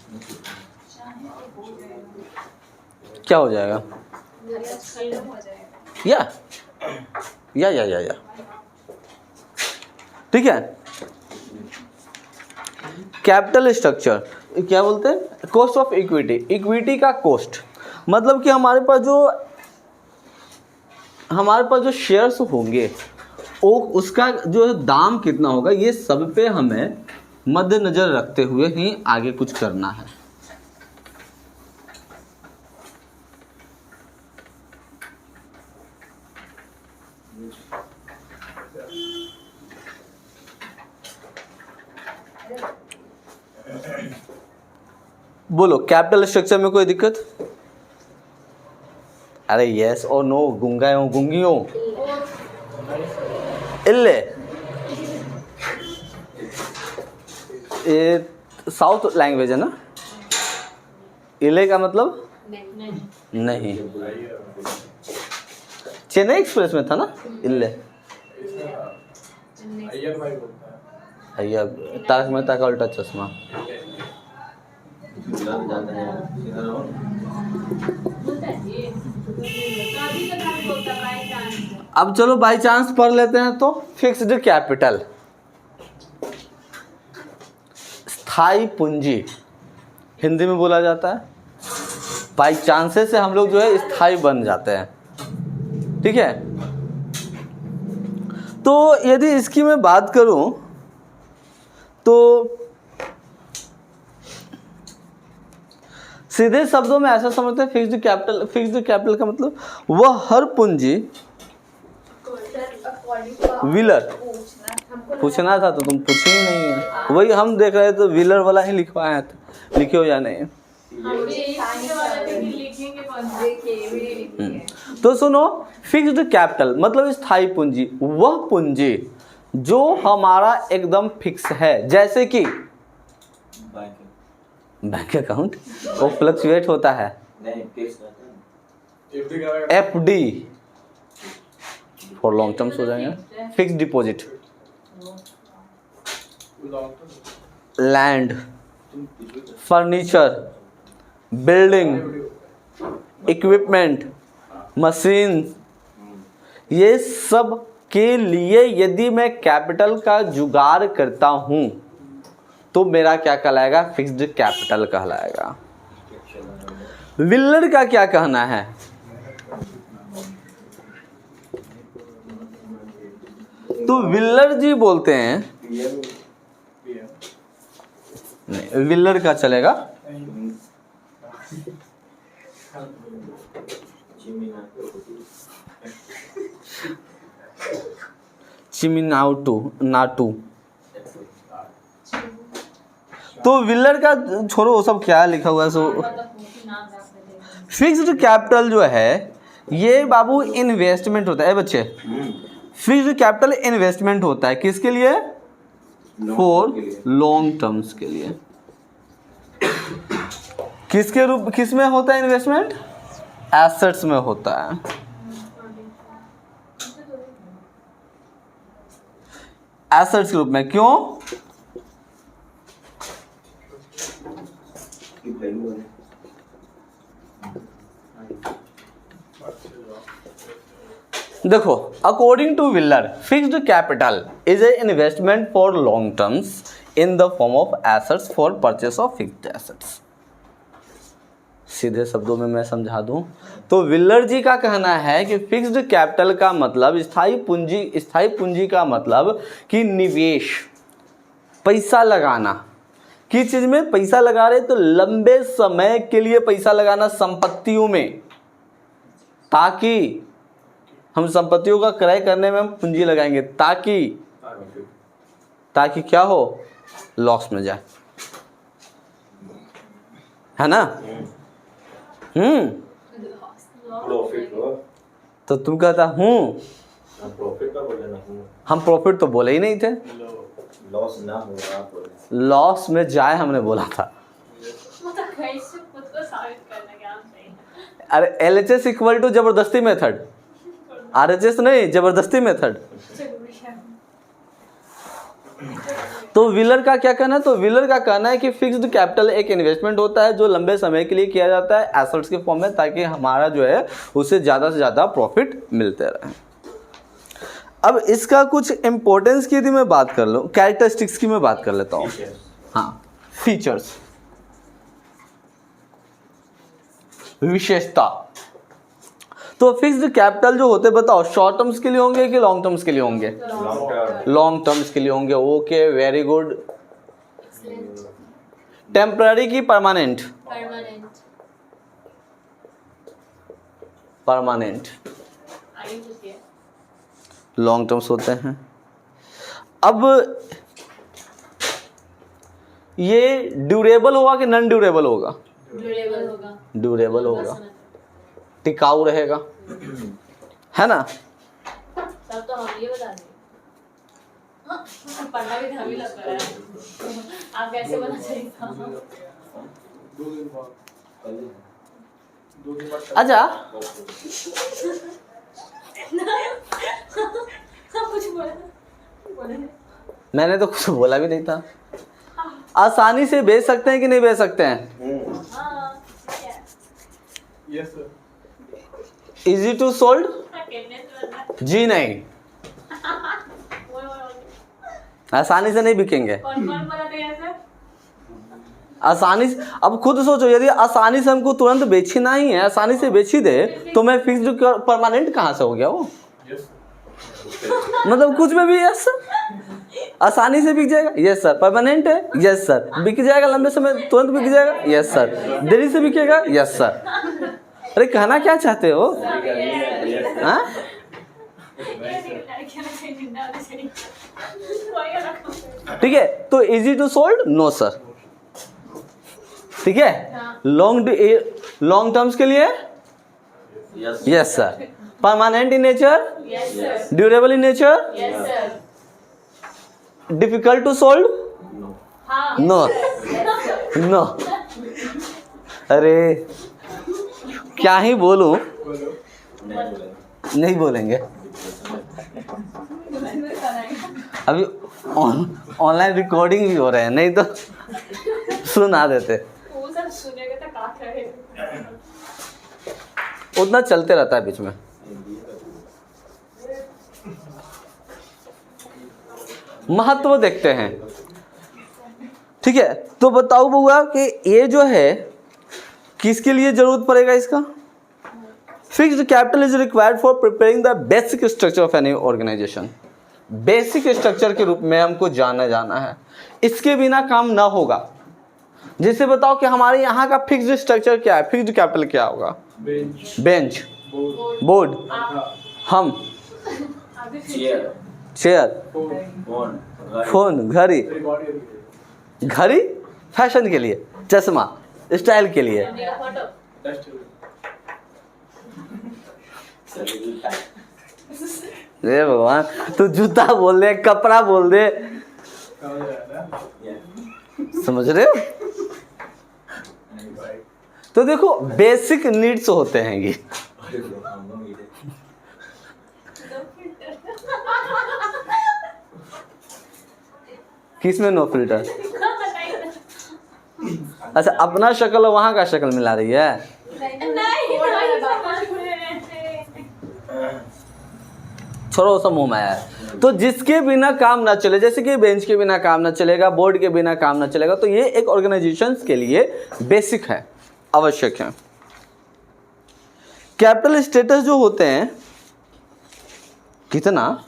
क्या हो जाएगा, या ठीक है। कैपिटल स्ट्रक्चर क्या बोलते हैं, कॉस्ट ऑफ इक्विटी, इक्विटी का कॉस्ट, मतलब कि हमारे पास जो शेयर्स होंगे वो उसका जो दाम कितना होगा, ये सब पे हमें मद्देनजर रखते हुए ही आगे कुछ करना है। बोलो कैपिटल स्ट्रक्चर में कोई दिक्कत, अरे यस और नो, गुंगाओ गुंगियों इल्ले, ये साउथ लैंग्वेज है ना, इले का मतलब नहीं, चेन्नई एक्सप्रेस में था ना इल्ले, भैया तारक मेहता का उल्टा चश्मा। अब चलो बाई चांस पढ़ लेते हैं। तो फिक्स्ड कैपिटल, स्थायी पूंजी हिंदी में बोला जाता है। बाई चांसेस से हम लोग जो है स्थायी बन जाते हैं, ठीक है। तो यदि इसकी मैं बात करूं तो सीधे शब्दों में ऐसा समझते हैं फिक्स्ड कैपिटल। फिक्स्ड कैपिटल का मतलब वह हर पूंजी व्हीलर पूछना था तो तुम पूछे ही नहीं है, वही हम देख रहे तो व्हीलर वाला ही लिखवाया था, लिखे हो या नहीं। तो सुनो, फिक्स्ड कैपिटल मतलब स्थायी पूंजी, वह पूंजी जो हमारा एकदम फिक्स है, जैसे कि बैंक अकाउंट वो फ्लक्चुएट होता है, एफडी फॉर लॉन्ग टर्म्स हो जाएंगे, fixed deposit, land, furniture, building, equipment, machine, ये सब के लिए यदि मैं कैपिटल का जुगाड़ करता हूं तो मेरा क्या कहलाएगा? फिक्स्ड कैपिटल कहलाएगा। विल्लर का क्या कहना है? तो विल्लर जी बोलते हैं, नहीं विल्लर का चलेगा, चिमिनाटू। तो विल्लर का छोड़ो, वो सब क्या लिखा हुआ है सो। फिक्स्ड कैपिटल जो है ये बाबू इन्वेस्टमेंट होता है बच्चे। फिक्स्ड कैपिटल इन्वेस्टमेंट होता है किसके लिए? फॉर लॉन्ग टर्म्स के लिए। किस में होता है इन्वेस्टमेंट? एसेट्स में होता है। एसेट्स के रूप में। क्यों? देखो, according to Wheeler fixed capital is a investment for long terms in the form of assets for purchase of fixed assets. सीधे शब्दों में मैं समझा दूं तो विल्लर जी का कहना है कि फिक्स्ड कैपिटल का मतलब स्थायी पूंजी का मतलब कि निवेश, पैसा लगाना। किस चीज में पैसा लगा रहे? तो लंबे समय के लिए पैसा लगाना संपत्तियों में, ताकि हम संपत्तियों का क्रय करने में हम पूंजी लगाएंगे ताकि क्या हो? लॉस में जाए, है ना? तो तुम कहता हम प्रॉफिट तो बोले ही नहीं थे, लॉस ना हो, लॉस में जाए हमने बोला था। अरे LHS इक्वल टू जबरदस्ती मेथड, RHS नहीं, जबरदस्ती मेथड। तो विल्लर का क्या कहना है? तो विल्लर का कहना है कि फिक्स्ड कैपिटल एक इन्वेस्टमेंट होता है जो लंबे समय के लिए किया जाता है एसेट्स के फॉर्म में, ताकि हमारा जो है उससे ज़्यादा से ज़्यादा प्रॉफिट मिलते रहे। अब इसका कुछ इंपॉर्टेंस की यदि मैं बात कर लूँ, कैरेक्टरिस्टिक्स की मैं बात कर लेता हूँ। हाँ, फीचर्स, विशेषता। तो फिक्स्ड कैपिटल जो होते बताओ, शॉर्ट टर्म्स के लिए होंगे कि लॉन्ग टर्म्स के लिए होंगे? लॉन्ग टर्म्स के लिए होंगे। Okay, very good. टेम्पररी की परमानेंट? परमानेंट। लॉन्ग टर्म्स होते हैं। अब ये ड्यूरेबल होगा कि नॉन ड्यूरेबल होगा? ड्यूरेबल होगा। ड्यूरेबल होगा, टिकाऊ रहेगा, है ना? तब तो हम ये बता देंगे। पढ़ना भी ध्यान लग रहा है। आप कैसे बता चाहिए था? अच्छा, कुछ बोला मैंने तो कुछ बोला भी नहीं था। आसानी से बेच सकते हैं कि नहीं बेच सकते हैं? Yes sir. Easy to sold? जी नहीं, आसानी से नहीं बिकेंगे। कौन बोला था सर? आसानी से, अब खुद सोचो, यदि आसानी से हमको तुरंत बेचना ही है, आसानी से बेच ही दे, तो मैं फिक्स्ड परमानेंट कहाँ से हो गया वो? मतलब कुछ में भी यस सर, आसानी से बिक जाएगा, यस सर। परमानेंट है, यस सर। बिक जाएगा लंबे समय, तुरंत बिक जाएगा, यस सर। देरी से बिकेगा, यस सर। अरे कहना क्या चाहते हो? हाँ? ठीक है, तो easy to sold, no sir. ठीक है, लॉन्ग टर्म्स के लिए yes sir. Permanent in nature, durable in nature, difficult to solve, no no. अरे क्या ही बोलूं, नहीं बोलेंगे। अभी ऑनलाइन रिकॉर्डिंग भी हो रहे हैं, नहीं तो सुना देते। वो सब सुनेगा तो क्या करेगा? उतना चलते रहता है बीच में। महत्व देखते हैं। ठीक है, तो बताओ बउआ कि ये जो है किसके लिए जरूरत पड़ेगा इसका? Fixed capital is required for preparing the basic structure of any organisation. Basic structure के रूप में हमको जाना है, इसके बिना काम ना होगा। जैसे बताओ कि हमारे यहाँ का फिक्स्ड स्ट्रक्चर क्या है, फिक्स्ड कैपिटल क्या होगा? बेंच, बोर्ड, हम, चेयर, फोन, घड़ी। घड़ी फैशन के लिए, चश्मा स्टाइल के लिए। हे भगवान, तू जूता बोल दे, कपड़ा बोल दे, समझ रहे हो? तो देखो बेसिक नीड्स होते हैं ये। किसमें नो फिल्टर? अच्छा, अपना शक्ल और वहां का शक्ल मिला रही है। छोड़ो, सब मुंह में आया है। तो जिसके बिना काम ना चले, जैसे कि बेंच के बिना काम ना चलेगा, बोर्ड के बिना काम ना चलेगा, तो ये एक ऑर्गेनाइजेशन के लिए बेसिक है, आवश्यक है। कैपिटल स्टेटस जो होते हैं, कितना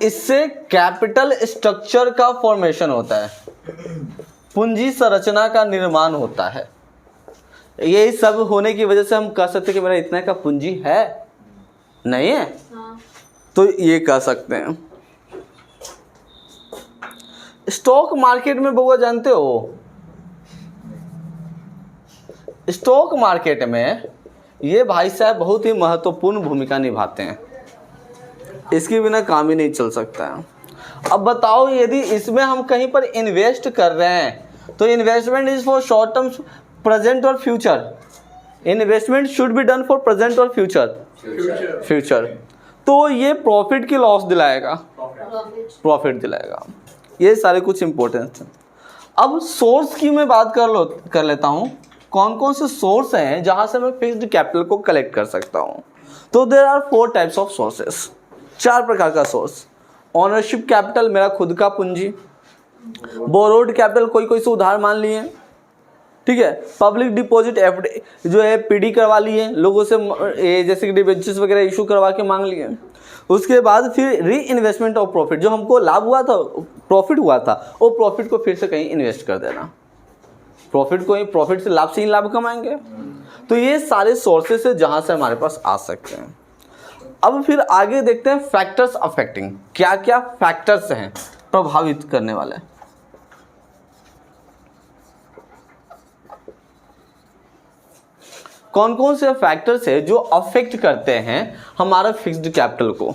इससे कैपिटल स्ट्रक्चर का फॉर्मेशन होता है, पूंजी संरचना का निर्माण होता है। ये सब होने की वजह से हम कह सकते हैं कि मेरा इतना का पूंजी है, नहीं है? तो ये कह सकते हैं। स्टॉक मार्केट में बउआ जानते हो, स्टॉक मार्केट में ये भाई साहब बहुत ही महत्वपूर्ण भूमिका निभाते हैं, इसके बिना काम ही नहीं चल सकता है। अब बताओ, यदि इसमें हम कहीं पर इन्वेस्ट कर रहे हैं, तो investment is for short term, present और future. Investment should be done for present और फ्यूचर। तो ये प्रॉफिट की लॉस दिलाएगा, प्रॉफिट दिलाएगा। ये सारे कुछ इंपॉर्टेंट हैं। अब सोर्स की मैं बात कर लेता हूँ, कौन कौन से सोर्स हैं जहाँ से मैं फिक्स्ड कैपिटल को कलेक्ट कर सकता हूँ। तो there are 4 types of sources, 4 प्रकार का सोर्स। ओनरशिप कैपिटल, मेरा खुद का पूंजी। बोरोड कैपिटल, कोई से उधार मान लिए, ठीक है। पब्लिक डिपॉजिट, एफडी जो है पीडी करवा लिए लोगों से, जैसे कि डिबेंचर्स वगैरह इशू करवा के मांग लिए। उसके बाद फिर री इन्वेस्टमेंट ऑफ प्रॉफिट, जो हमको लाभ हुआ था, प्रॉफिट हुआ था, वो प्रॉफिट को फिर से कहीं इन्वेस्ट कर देना। प्रॉफिट से लाभ से ही लाभ कमाएंगे। तो ये सारे सोर्सेस है जहाँ से हमारे पास आ सकते हैं। अब फिर आगे देखते हैं फैक्टर्स अफेक्टिंग, क्या क्या फैक्टर्स हैं प्रभावित करने वाले। कौन कौन से फैक्टर्स है जो अफेक्ट करते हैं हमारा फिक्स्ड कैपिटल को।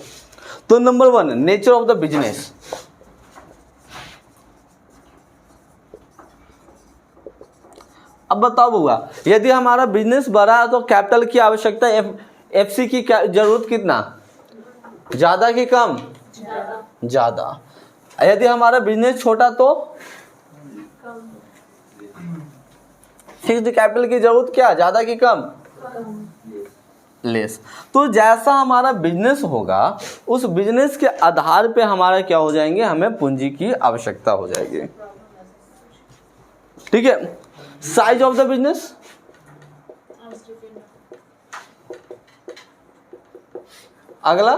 तो number 1, nature of the business. अब बताओ बुआ, यदि हमारा बिजनेस बड़ा है तो कैपिटल की आवश्यकता, एफसी की जरूरत कितना, ज्यादा कि कम? ज्यादा। यदि हमारा बिजनेस छोटा तो फिक्स्ड कैपिटल की जरूरत क्या, ज़्यादा कि कम, लेस। तो जैसा हमारा बिजनेस होगा उस बिजनेस के आधार पे हमारा क्या हो जाएंगे, हमें पूंजी की आवश्यकता हो जाएगी। ठीक है। साइज ऑफ द बिजनेस, अगला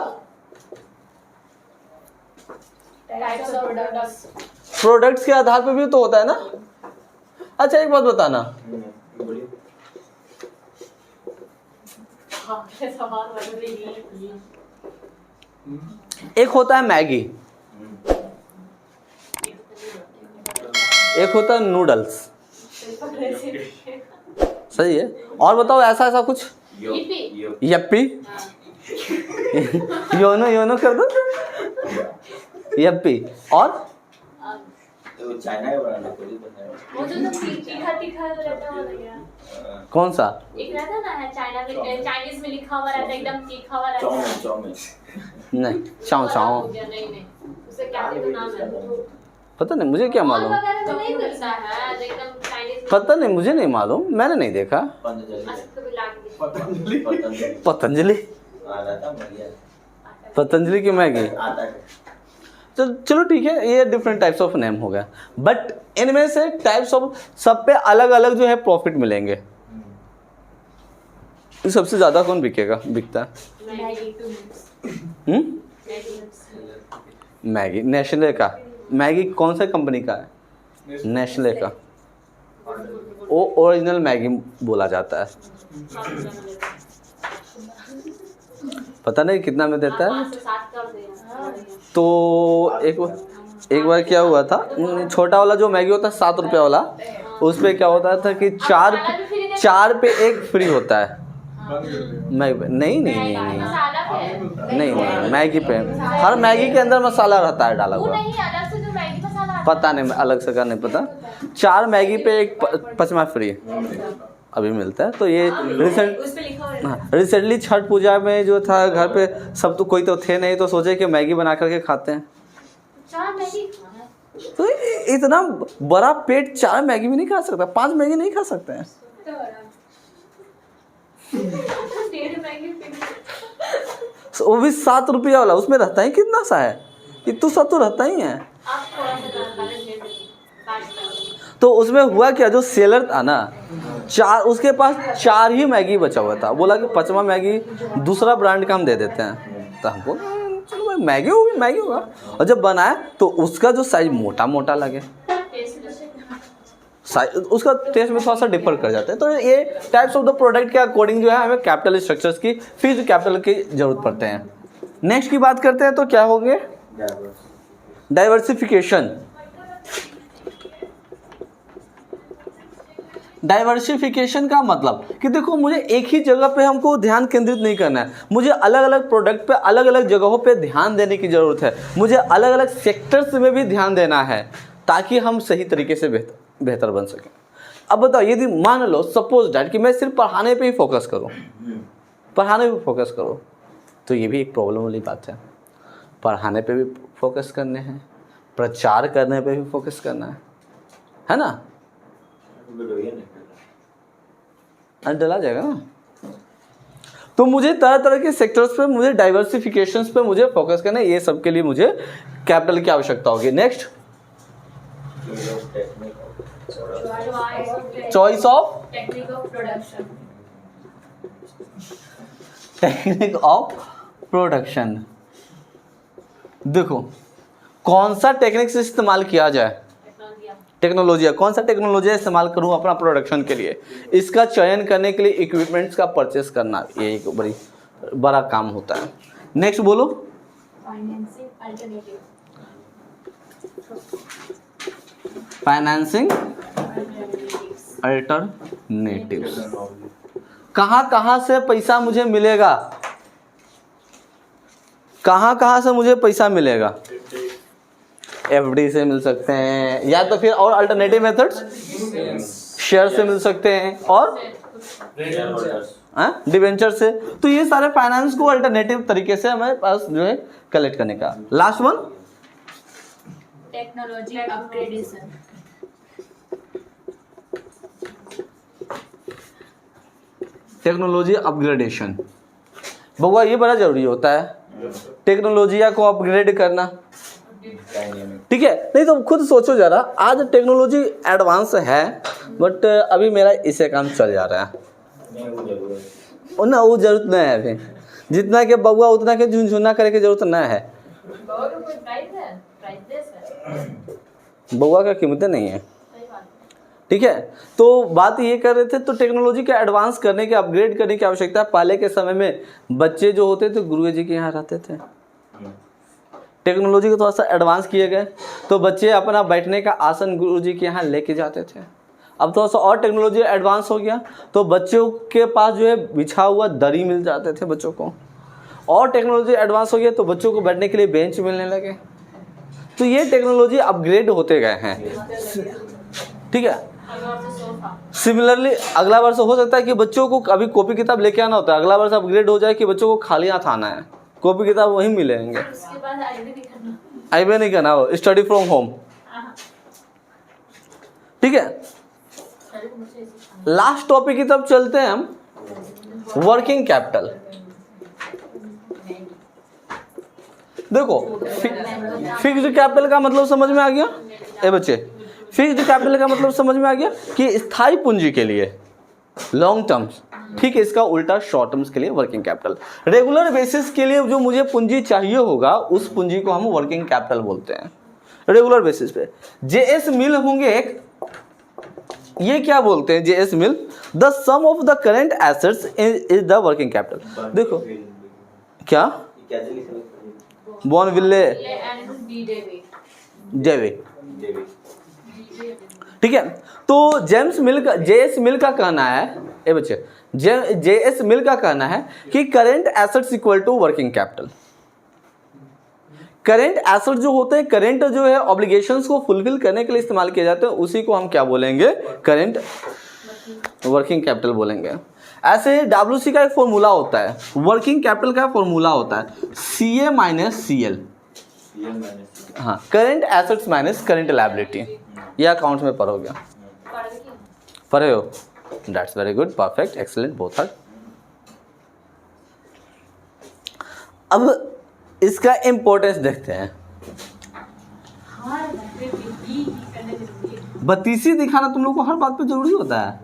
टाइप्स ऑफ प्रोडक्ट्स, प्रोडक्ट्स के आधार पे भी तो होता है ना। अच्छा एक बात बताना, बोलिए। हाँ ये सवाल बदलेगी। एक होता है मैगी, एक होता है नूडल्स, सही है। और बताओ ऐसा ऐसा कुछ, यप्पी, योनो योनो कर दो, यप्पी। और तो चाइना का ब्रांड है, कोई बताया। वो जो तीखा तीखा रहता है वो क्या? कौन सा, एक रहता ना है चाइना में, चाइनीज में लिखा हुआ रहता है, एकदम तीखा हुआ रहता है। चाउमीन नहीं चाओ चाओ, नहीं नहीं, उसे क्या तो नाम है, पता नहीं मुझे, क्या मालूम, वगैरह में नहीं मिलता है एकदम चाइनीज। पता नहीं मुझे नहीं मालूम, मैंने नहीं देखा। पतंजलि पतंजलि, आ रहा था बढ़िया पतंजलि की मैगी। आता है। चलो ठीक है, ये डिफरेंट टाइप्स ऑफ नेम हो गया, बट इनमें से टाइप्स ऑफ सब पे अलग अलग जो है प्रॉफिट मिलेंगे। ये सबसे ज्यादा कौन बिकता है? मैगी, नेस्ले का। मैगी कौन सा कंपनी का है? नेस्ले का। वो ओरिजिनल मैगी बोला जाता है। पता नहीं कितना में देता है। तो एक बार क्या हुआ था, छोटा वाला जो मैगी होता है 7 रुपया वाला, उस पर क्या होता था कि चार पे एक फ्री होता है। नहीं मैगी पे हर मैगी के अंदर मसाला रहता है डाला हुआ। पता नहीं, अलग से का नहीं पता। 4 मैगी पे एक 5वां फ्री अभी मिलता है। तो ये रिसेंटली छठ पूजा में जो था, घर पे सब तो कोई तो थे नहीं, तो सोचे कि मैगी बना करके खाते हैं। 4 मैगी, तो इतना बड़ा पेट 4 मैगी भी नहीं खा सकता, 5 मैगी नहीं खा सकते हैं। वो भी 7 रुपया वाला, उसमें रहता ही कितना सा है, इतना सा तो रहता ही है। तो उसमें हुआ क्या, जो सेलर था ना, उसके पास 4 ही मैगी बचा हुआ था। बोला कि 5वां मैगी दूसरा ब्रांड का हम दे देते हैं। तो हमको चलो भाई मैगी होगा। और जब बनाया तो उसका जो साइज मोटा मोटा लगे, उसका टेस्ट में थोड़ा सा डिफर कर जाता है। तो ये टाइप्स ऑफ द प्रोडक्ट के अकॉर्डिंग जो है हमें कैपिटल स्ट्रक्चर्स की, फिक्स्ड कैपिटल की जरूरत पड़ते हैं। नेक्स्ट की बात करते हैं तो क्या होंगे, डाइवर्सिफिकेशन। डाइवर्सिफिकेशन का मतलब कि देखो, मुझे एक ही जगह पे हमको ध्यान केंद्रित नहीं करना है, मुझे अलग अलग प्रोडक्ट पे, अलग अलग जगहों पे ध्यान देने की ज़रूरत है। मुझे अलग अलग सेक्टर्स में भी ध्यान देना है ताकि हम सही तरीके से बेहतर बन सकें। अब बताओ, यदि मान लो सपोज डैट कि मैं सिर्फ पढ़ाने पे ही फोकस करूँ, तो ये भी एक प्रॉब्लम वाली बात है। पढ़ाने पे भी फोकस करने हैं, प्रचार करने पे भी फोकस करना है ना। डला जाएगा ना। तो मुझे तरह तरह के सेक्टर्स पे, मुझे डाइवर्सिफिकेशंस पे मुझे फोकस करना है। ये सब के लिए मुझे कैपिटल की आवश्यकता होगी। Next, choice of technique of production. देखो कौन सा टेक्निक से इस्तेमाल किया जाए, टेक्नोलॉजी, कौन सा टेक्नोलॉजी इस्तेमाल करूं अपना प्रोडक्शन के लिए, इसका चयन करने के लिए इक्विपमेंट्स का परचेस करना, ये एक बड़ा काम होता है। नेक्स्ट बोलो, फाइनेंसिंग अल्टरनेटिव्स। कहाँ से पैसा मुझे मिलेगा, कहाँ से मुझे पैसा मिलेगा। एफडी से मिल सकते हैं, या तो फिर और अल्टरनेटिव मेथड्स, शेयर से मिल सकते हैं, और डिवेंचर से। तो ये सारे फाइनेंस को अल्टरनेटिव तरीके से हमारे पास जो है कलेक्ट करने का। Last one, technology upgradation. Technology upgradation. बउआ ये बड़ा जरूरी होता है, टेक्नोलॉजी को अपग्रेड करना, ठीक है। नहीं तो खुद सोचो जरा, आज टेक्नोलॉजी एडवांस है बट अभी मेरा इससे काम चल जा रहा है, ना वो जरूरत नहीं है अभी, जितना के बउआ उतना के झुनझुना करे की जरूरत नहीं है। बउआ का कीमत नहीं है, ठीक है। तो बात ये कर रहे थे, तो टेक्नोलॉजी का एडवांस करने के, अपग्रेड करने की आवश्यकता है। पहले के समय में बच्चे जो होते थे गुरुजी जी के यहाँ रहते थे, टेक्नोलॉजी को थोड़ा सा एडवांस किए गए तो बच्चे अपना बैठने का आसन गुरुजी के यहाँ लेके जाते थे। अब थोड़ा सा और टेक्नोलॉजी एडवांस हो गया तो बच्चों के पास जो है बिछा हुआ दरी मिल जाते थे बच्चों को, और टेक्नोलॉजी एडवांस हो गया तो बच्चों को बैठने के लिए बेंच मिलने लगे। तो ये टेक्नोलॉजी अपग्रेड होते गए हैं, ठीक है। सिमिलरली अगला वर्ष हो सकता है कि बच्चों को अभी कॉपी किताब लेके आना होता है, अगला वर्ष अपग्रेड हो जाए कि बच्चों को खाली हाथ आना है, कॉपी किताब वहीं मिलेंगे, आईबे नहीं करना हो, स्टडी फ्रॉम होम, ठीक है। लास्ट टॉपिक की तरफ चलते हैं हम, वर्किंग कैपिटल। देखो फिक्स्ड कैपिटल का मतलब समझ में आ गया ए बच्चे, फिक्स्ड कैपिटल का मतलब समझ में आ गया कि स्थायी पूंजी के लिए, लॉन्ग टर्म्स, ठीक है। इसका उल्टा शॉर्ट टर्म्स के लिए वर्किंग कैपिटल। रेगुलर बेसिस के लिए जो मुझे पूंजी चाहिए होगा उस पूंजी को हम वर्किंग कैपिटल बोलते हैं, रेगुलर बेसिस पे। जेएस मिल होंगे एक, ये क्या बोलते हैं JS mill, the sum of the current assets is the working capital. देखो क्या बॉर्नविले डेवी, ठीक है। तो जेम्स मिल का, जेएस मिल का कहना है ए बच्चे, जेएस मिल का कहना है कि current assets equal to working capital. Current asset जो होते हैं, करेंट जो है ऑब्लिगेशंस को फुलफिल करने के लिए इस्तेमाल किए जाते हैं, उसी को हम क्या बोलेंगे, करेंट वर्किंग कैपिटल बोलेंगे। ऐसे WC का एक फॉर्मूला होता है, वर्किंग कैपिटल का फॉर्मूला होता है CA माइनस CL, हाँ, current assets minus current liability. ये अकाउंट में पढ़ोगे, पढ़े हो, that's very good, perfect, excellent, both are. अब इसका इंपॉर्टेंस देखते हैं। बत्तीसी दिखाना तुम लोग को हर बात पे जरूरी होता है,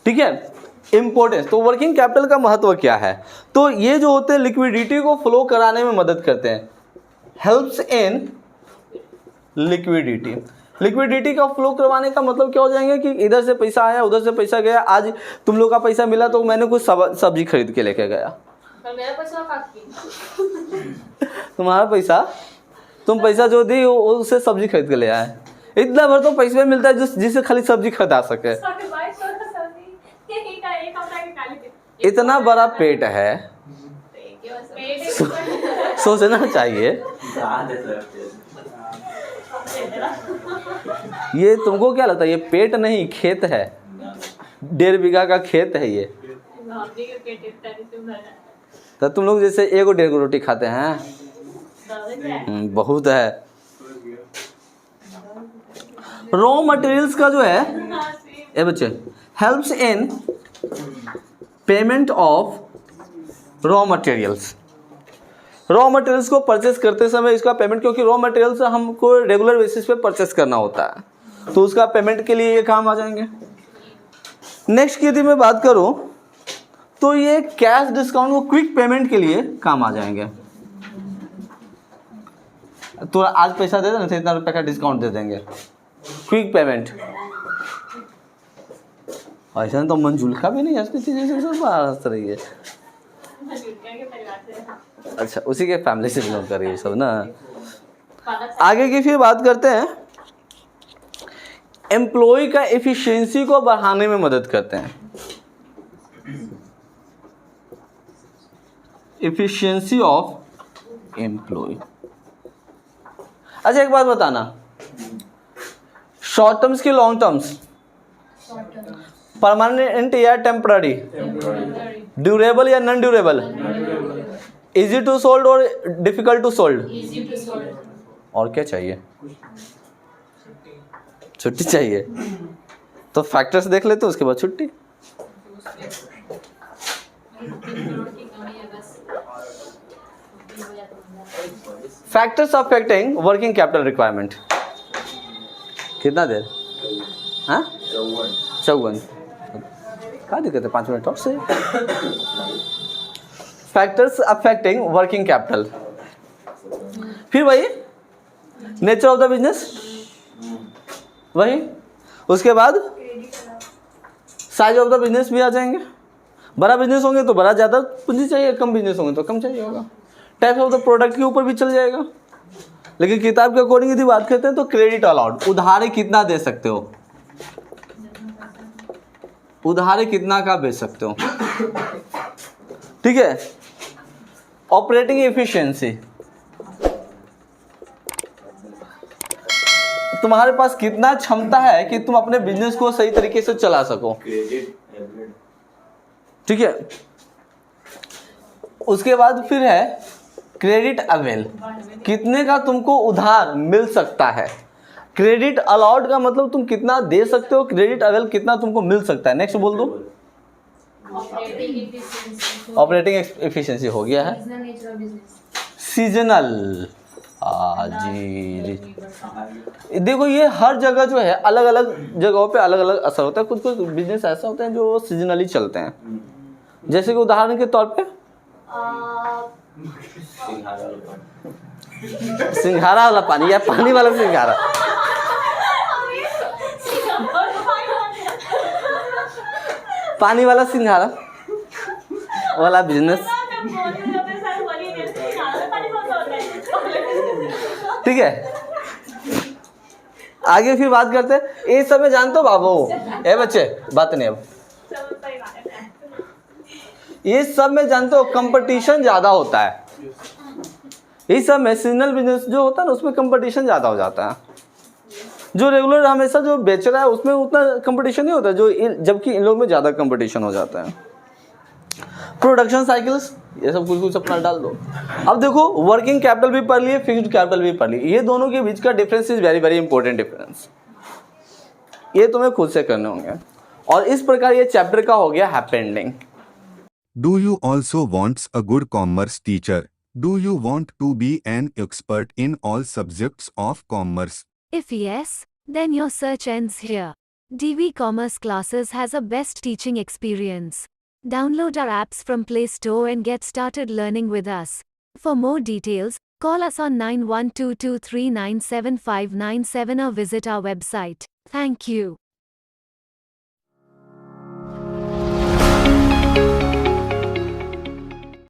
ठीक है। इंपॉर्टेंस, तो वर्किंग कैपिटल का महत्व क्या है, तो ये जो होते हैं लिक्विडिटी को फ्लो कराने में मदद करते हैं, हेल्प्स इन लिक्विडिटी। लिक्विडिटी का फ्लो करवाने का मतलब क्या हो जाएंगे कि इधर से पैसा आया, उधर से पैसा गया। आज तुम लोग का पैसा मिला तो मैंने कुछ सब्जी खरीद के लेके गया, मेरा पैसा तुम्हारा पैसा, तुम पैसा जो दी उससे सब्जी खरीद के ले आए। इतना भर तो पैसे मिलता है जिससे खाली सब्जी खरीदा सके। इतना बड़ा पेट है, सोचना चाहिए। ये तुमको क्या लगता है, ये पेट नहीं खेत है, 1.5 बीघा का खेत है ये। तो तुम लोग जैसे 1-1.5 रोटी खाते हैं, बहुत है। रॉ मटेरियल्स का जो है ए बच्चे, helps in payment of raw materials. Raw materials को परचेस करते समय इसका पेमेंट, क्योंकि रॉ मटेरियल्स हमको रेगुलर बेसिस पे परचेस करना होता है, तो उसका पेमेंट के लिए ये काम आ जाएंगे। नेक्स्ट की यदि मैं बात करूं तो ये कैश डिस्काउंट को क्विक पेमेंट के लिए काम आ जाएंगे। तो आज पैसा दे देना, इतना रुपए का डिस्काउंट दे देंगे, क्विक पेमेंट। ऐसा तो मंजुलका भी नहीं हंसती थी जैसे सब हंस रही है। अच्छा, उसी के फैमिली से बिलोंग कर रही है सब ना। आगे की फिर बात करते हैं, एम्प्लॉय का एफिशिएंसी को बढ़ाने में मदद करते हैं। Efficiency of employ. अच्छा एक बात बताना, शॉर्ट टर्म्स की लॉन्ग टर्म्स, परमानेंट या टेम्पररी, ड्यूरेबल या non durable, easy to sold और डिफिकल्ट टू सोल्ड, और क्या चाहिए, छुट्टी चाहिए। तो फैक्टर्स देख लेते हैं, उसके बाद छुट्टी। Factors affecting working capital requirement, कितना देर? हाँ 54, क्या दिक्कत है, 5 मिनट और से। फैक्टर्स अफेक्टिंग वर्किंग कैपिटल, फिर वही नेचर ऑफ द बिजनेस, वही उसके बाद साइज ऑफ द बिजनेस भी आ जाएंगे। बड़ा बिजनेस होंगे तो बड़ा ज़्यादा पूंजी चाहिए, कम बिजनेस होंगे तो कम चाहिए होगा। टाइप ऑफ द प्रोडक्ट के ऊपर भी चल जाएगा। लेकिन किताब के अकॉर्डिंग यदि बात करते हैं तो क्रेडिट अलाउड, उधारी कितना दे सकते हो, उधारी कितना का बेच सकते हो, ठीक है। ऑपरेटिंग एफिशिएंसी, तुम्हारे पास कितना क्षमता है कि तुम अपने बिजनेस को सही तरीके से चला सको, ठीक है। उसके बाद फिर है क्रेडिट अवेल, कितने का तुमको उधार मिल सकता है। क्रेडिट अलाउड का मतलब तुम कितना दे सकते हो, क्रेडिट अवेल कितना तुमको मिल सकता है। नेक्स्ट बोल दो। ऑपरेटिंग एफिशिएंसी हो गया है। सीजनल, जी देखो ये हर जगह जो है अलग अलग जगहों पे अलग अलग असर होता है। कुछ कुछ बिजनेस ऐसा होते हैं जो सीजनली चलते हैं, जैसे कि उदाहरण के तौर पे सिंघाड़ा वाला पानी या पानी वाला सिंघाड़ा, पानी वाला सिंघाड़ा वाला बिजनेस, ठीक है। आगे फिर बात करते हैं। ये सब में जानते हो बाबू, ए बच्चे बात नहीं, अब ये सब में जानते हो कंपटीशन ज्यादा होता है। इस सब में सीजनल बिजनेस जो होता है ना उसमें कंपटीशन ज़्यादा हो जाता है। जो रेगुलर हमेशा जो बेच रहा है उसमें उतना कंपटीशन नहीं होता, जबकि इन लोग में ज़्यादा कंपटीशन हो जाता है। प्रोडक्शन साइकिल्स ये सब कुछ कुछ अपना डाल दो। अब देखो वर्किंग कैपिटल भी पढ़ लिए, फिक्स्ड कैपिटल भी पढ़ लिए, ये दोनों के बीच का difference is very very important difference. ये तुम्हें खुद से करने होंगे। और इस प्रकार ये चैप्टर का हो गया happy ending. Do you also want a good commerce teacher? Do you want to be an expert in all subjects of commerce? If yes, then your search ends here. DV Commerce Classes has a best teaching experience. Download our apps from Play Store and get started learning with us. For more details, call us on 9122397597 or visit our website. Thank you.